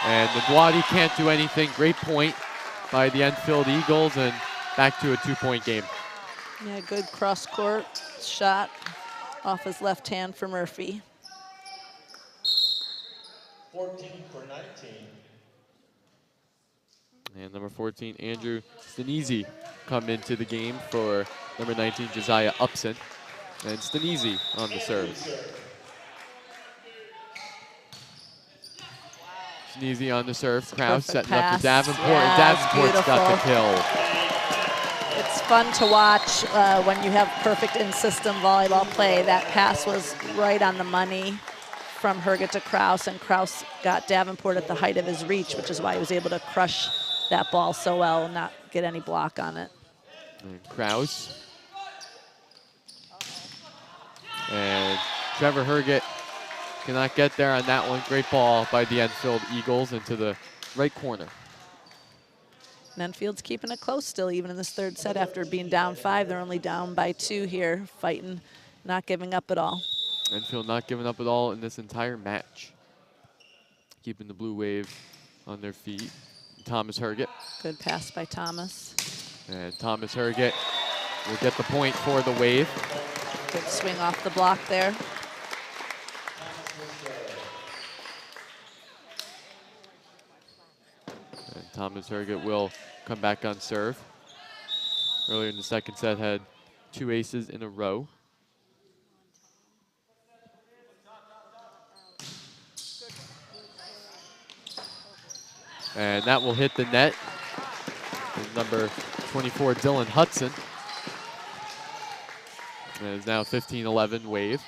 And the Dwadi can't do anything. Great point by the Enfield Eagles, and back to a 2-point game. Yeah, good cross-court shot off his left hand for Murphy. 14 for 19. And number 14, Andrew Stanisi, come into the game for number 19, Josiah Upson. And Stanisi on the serve. Stanisi on the serve. Kraus setting up for Davenport, and Davenport's got the kill. It's fun to watch when you have perfect in-system volleyball play. That pass was right on the money from Herget to Kraus, and Kraus got Davenport at the height of his reach, which is why he was able to crush that ball so well and not get any block on it. And Kraus. And Trevor Herget cannot get there on that one. Great ball by the Enfield Eagles into the right corner. And Enfield's keeping it close still, even in this third set. After being down 5, they're only down by 2 here, fighting, not giving up at all. Enfield not giving up at all in this entire match. Keeping the Blue Wave on their feet. Thomas Herget. Good pass by Thomas. And Thomas Herget will get the point for the Wave. Good swing off the block there. And Thomas Herget will come back on serve. Earlier in the second set had 2 aces in a row. And that will hit the net. And number 24, Dylan Hudson. And it is now 15-11 Wave.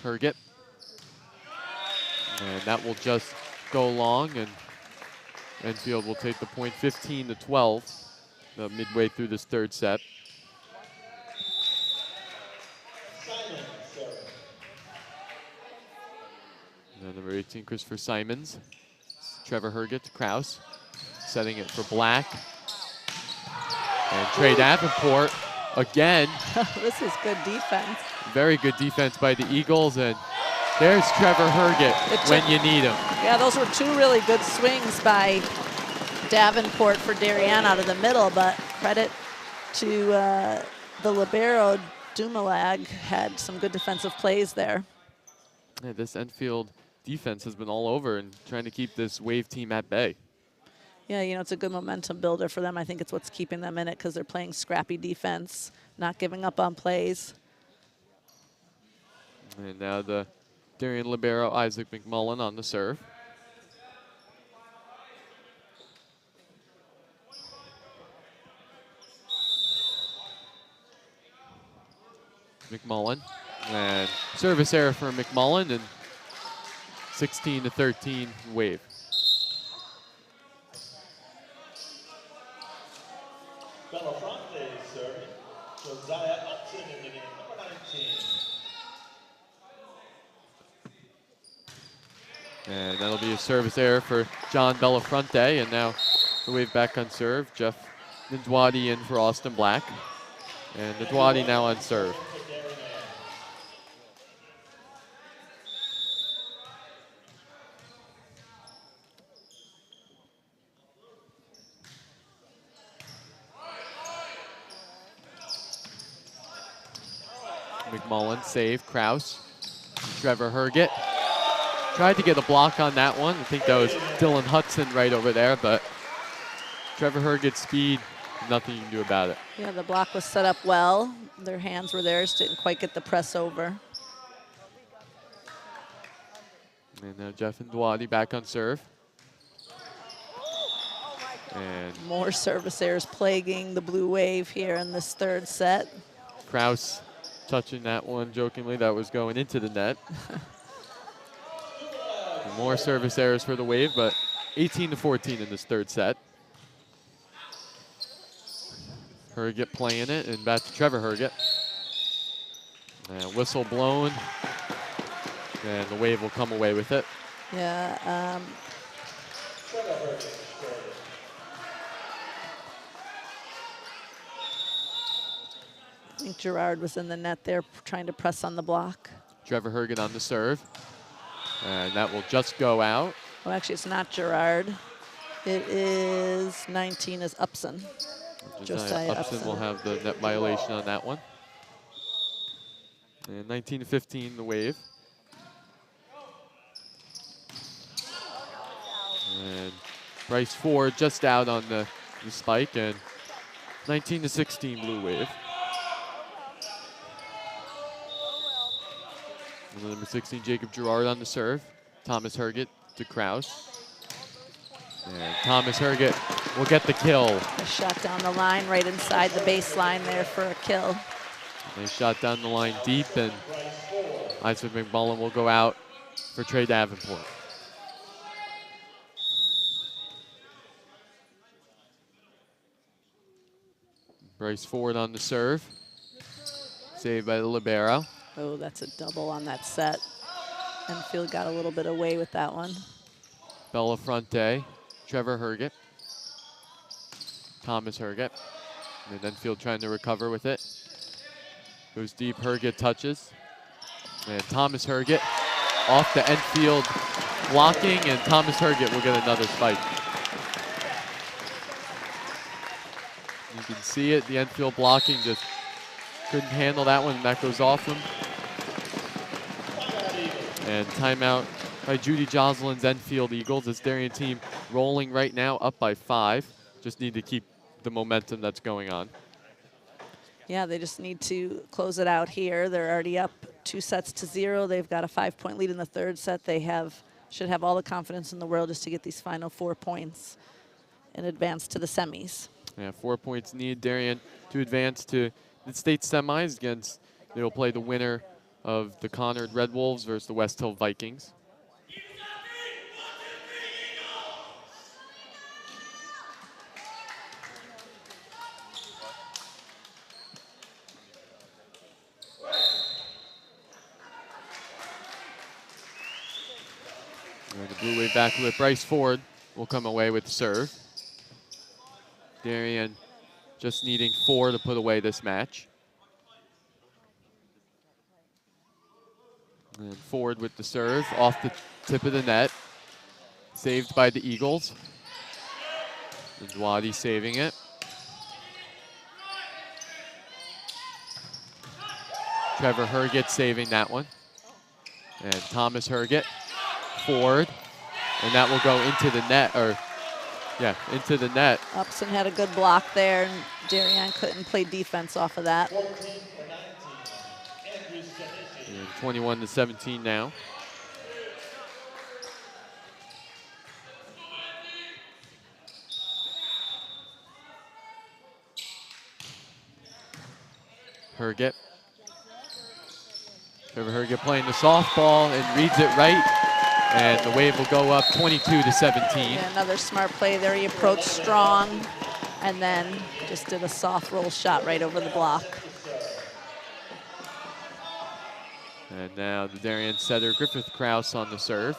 Herget. And that will just go long, and Enfield will take the point 15-12 midway through this third set. And number 18, Christopher Simons. Trevor Herget to Kraus. Setting it for Black. And Trey Davenport again. This is good defense. Very good defense by the Eagles, and There's Trevor Herget when you need him. Yeah, those were two really good swings by Davenport for Darien out of the middle, but credit to the libero, Dumalag, had some good defensive plays there. Yeah, this Enfield defense has been all over and trying to keep this Wave team at bay. Yeah, you know, it's a good momentum builder for them. I think it's what's keeping them in it because they're playing scrappy defense, not giving up on plays. And now the Darien libero, Isaac McMullen, on the serve. McMullen, and service error for McMullen, and 16-13 Wave. Bellafronte serving. Josiah Upton in the game, number 19. And that'll be a service error for John Bellafronte, and now the Wave back on serve. Jeff Ndwadi in for Austin Black. And Ndwadi now on serve. McMullen, save, Kraus. Trevor Herget. Tried to get a block on that one. I think that was Dylan Hudson right over there, but Trevor Herget's speed, nothing you can do about it. Yeah, the block was set up well. Their hands were there, just didn't quite get the press over. And now Jeff Ndwadi back on serve. And More service errors plaguing the Blue Wave here in this third set. Kraus touching that one jokingly. That was going into the net. More service errors for the Wave, but 18-14 in this third set. Herget playing it, and back to Trevor Herget. And whistle blown, and the Wave will come away with it. Yeah. I think Gerard was in the net there trying to press on the block. Trevor Herget on the serve. And that will just go out. Well, actually, it's not Gerard. It is 19 is Upson. Josiah Upson will have the net violation on that one. And 19-15, the Wave. And Bryce Ford just out on the spike, and 19-16, Blue Wave. And number 16, Jacob Gerard on the serve. Thomas Herget to Kraus. And Thomas Herget will get the kill. A shot down the line, right inside the baseline there for a kill. They shot down the line deep, and Isaac McMullen will go out for Trey Davenport. Bryce Ford on the serve. Saved by the libero. Oh, that's a double on that set. Enfield got a little bit away with that one. Bellafronte, Trevor Herget, Thomas Herget. And Enfield trying to recover with it. Goes deep, Herget touches. And Thomas Herget off the Enfield blocking, and Thomas Herget will get another spike. You can see it, the Enfield blocking just couldn't handle that one, and that goes off him. And timeout by Judy Jocelyn's Enfield Eagles. This Darien team rolling right now, up by 5. Just need to keep the momentum that's going on. Yeah, they just need to close it out here. They're already up 2-0. They've got a 5-point lead in the third set. They should have all the confidence in the world just to get these final 4 points and advance to the semis. Yeah, 4 points need Darien to advance to the state semis against, they will play the winner of the Conard Red Wolves versus the West Hill Vikings. And the Blue Wave back with Bryce Ford will come away with the serve. Darien just needing 4 to put away this match. And forward with the serve off the tip of the net. Saved by the Eagles. And Wadi saving it. Trevor Herget saving that one. And Thomas Herget forward. And that will go into the net, or yeah, into the net. Upson had a good block there, and Darien couldn't play defense off of that. 14 for 19. Andrews submission. And 21 to 17 now. Herget. Trevor Herget playing the softball and reads it right. And the Wave will go up 22 to 17. Yeah, another smart play there. He approached strong and then just did a soft roll shot right over the block. And now the Darien setter, Griffith Krause, on the serve.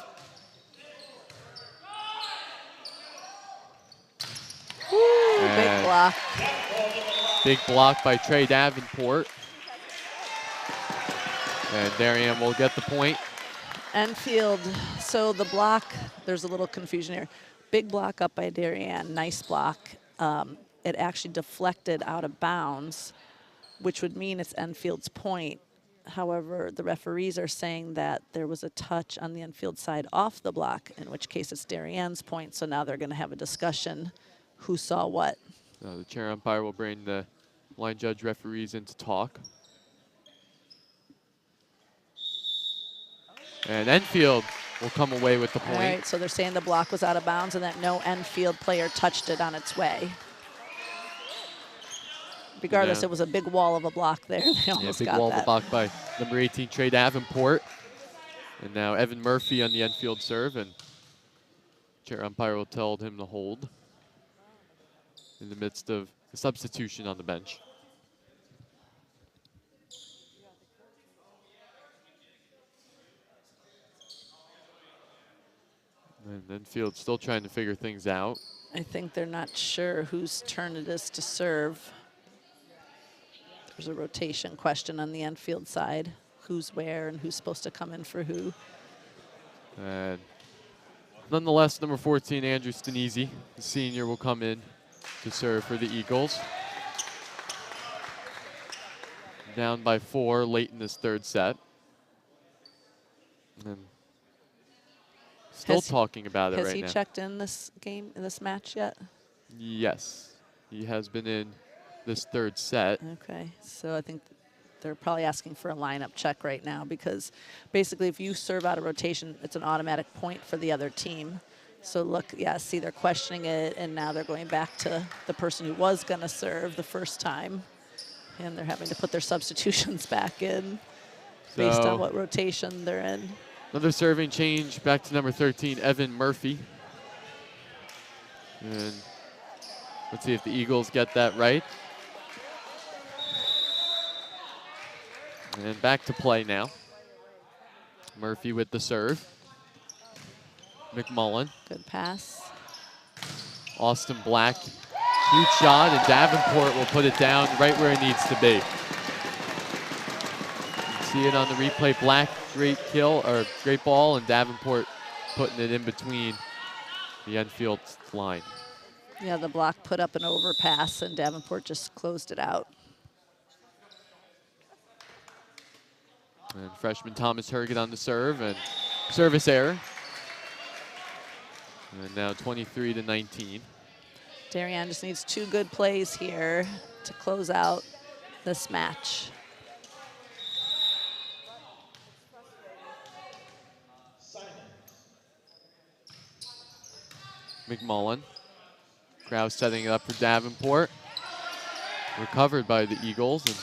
Woo, big block. Big block by Trey Davenport. And Darien will get the point. Enfield, so the block, there's a little confusion here. Big block up by Darien, nice block. It actually deflected out of bounds, which would mean it's Enfield's point. However, the referees are saying that there was a touch on the Enfield side off the block, in which case it's Darien's point. So now they're going to have a discussion who saw what. The chair umpire will bring the line judge referees in to talk. And Enfield will come away with the point. All right, so they're saying the block was out of bounds and that no Enfield player touched it on its way. Regardless, Yeah. it was a big wall of a block there. They almost big got wall that. block by number 18, Trey Davenport. And now Evan Murphy on the Enfield serve, and chair umpire will tell him to hold in the midst of the substitution on the bench. And Enfield still trying to figure things out. I think they're not sure whose turn it is to serve. There's a rotation question on the Enfield side. Who's where and who's supposed to come in for who. And nonetheless, number 14, Andrew Stanisi, the senior, will come in to serve for the Eagles. Down by 4 late in this third set. And still talking about it right now. Has he checked in this game, in this match yet? Yes, he has been in this third set. Okay, so I think they're probably asking for a lineup check right now, because basically if you serve out of rotation, it's an automatic point for the other team. So look, yeah, see, they're questioning it, and now they're going back to the person who was going to serve the first time, and they're having to put their substitutions back in based on what rotation they're in. Another serving change back to number 13, Evan Murphy. And let's see if the Eagles get that right. And back to play now. Murphy with the serve. McMullen. Good pass. Austin Black. Huge shot, and Davenport will put it down right where it needs to be. You see it on the replay. Black, great kill, or great ball, and Davenport putting it in between the Enfield line. Yeah, the block put up an overpass, and Davenport just closed it out. And freshman Thomas Herget on the serve, and service error. And now 23 to 19. Darien just needs 2 good plays here to close out this match. McMullen. Krause setting it up for Davenport. Recovered by the Eagles. And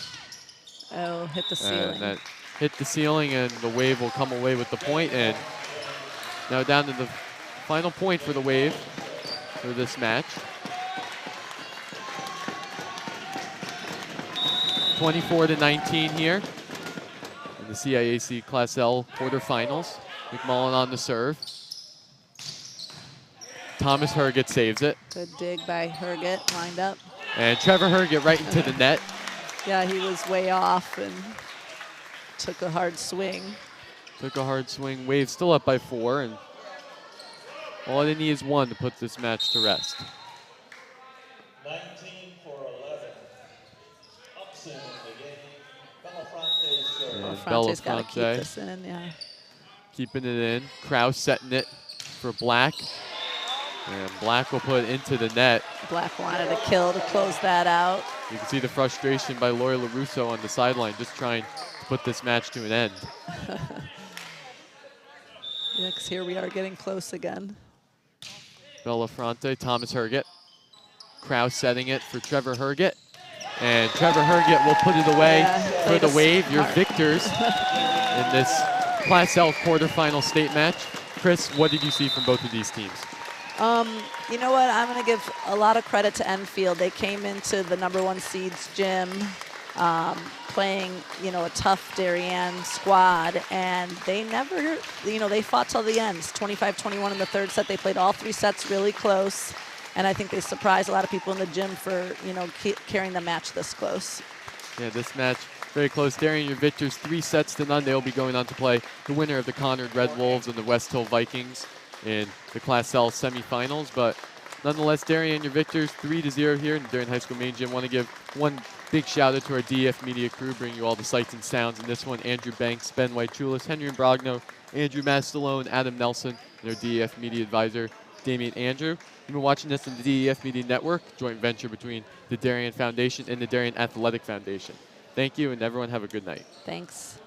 Oh, hit the ceiling. that hit the ceiling, and the Wave will come away with the point. And now down to the final point for the Wave for this match. 24 to 19 here in the CIAC Class L Quarterfinals. McMullen on the serve. Thomas Herget saves it. Good dig by Herget, lined up. And Trevor Herget right into the net. Yeah, he was way off and took a hard swing. Took a hard swing. Wave still up by 4, and all they need is 1 to put this match to rest. 19 for 11. Upson in the game. Bellafronte serve. And Fronte's got to keep Bellafronte this in, yeah. keeping it in. Kraus setting it for Black. And Black will put it into the net. Black wanted a kill to close that out. You can see the frustration by Lori LaRusso on the sideline, just trying to put this match to an end. Yeah, 'cause here we are getting close again. Bellafronte, Thomas Herget. Kraus setting it for Trevor Herget. And Trevor Herget will put it away for the Wave, your victors in this Class L quarterfinal state match. Chris, what did you see from both of these teams? You know what? I'm going to give a lot of credit to Enfield. They came into the #1 seeds gym playing, you know, a tough Darien squad, and they never, you know, they fought till the end. 25-21 in the 3rd set. They played all 3 sets really close, and I think they surprised a lot of people in the gym for, you know, carrying the match this close. Yeah, this match very close. Darien, your victors, 3 sets to none. They will be going on to play the winner of the Conard Red Wolves and the West Hill Vikings in the Class L semifinals. But nonetheless, Darien, your victors, 3-0 here in the Darien High School Main Gym. Want to give one big shout out to our DAF Media crew, bringing you all the sights and sounds in this one. Andrew Banks, Ben White-Chulis, Henry Brogno, Andrew Mastalone, Adam Nelson, and our DAF Media advisor, Damian Andrew. You've been watching this on the DAF Media Network, joint venture between the Darien Foundation and the Darien Athletic Foundation. Thank you, and everyone have a good night. Thanks.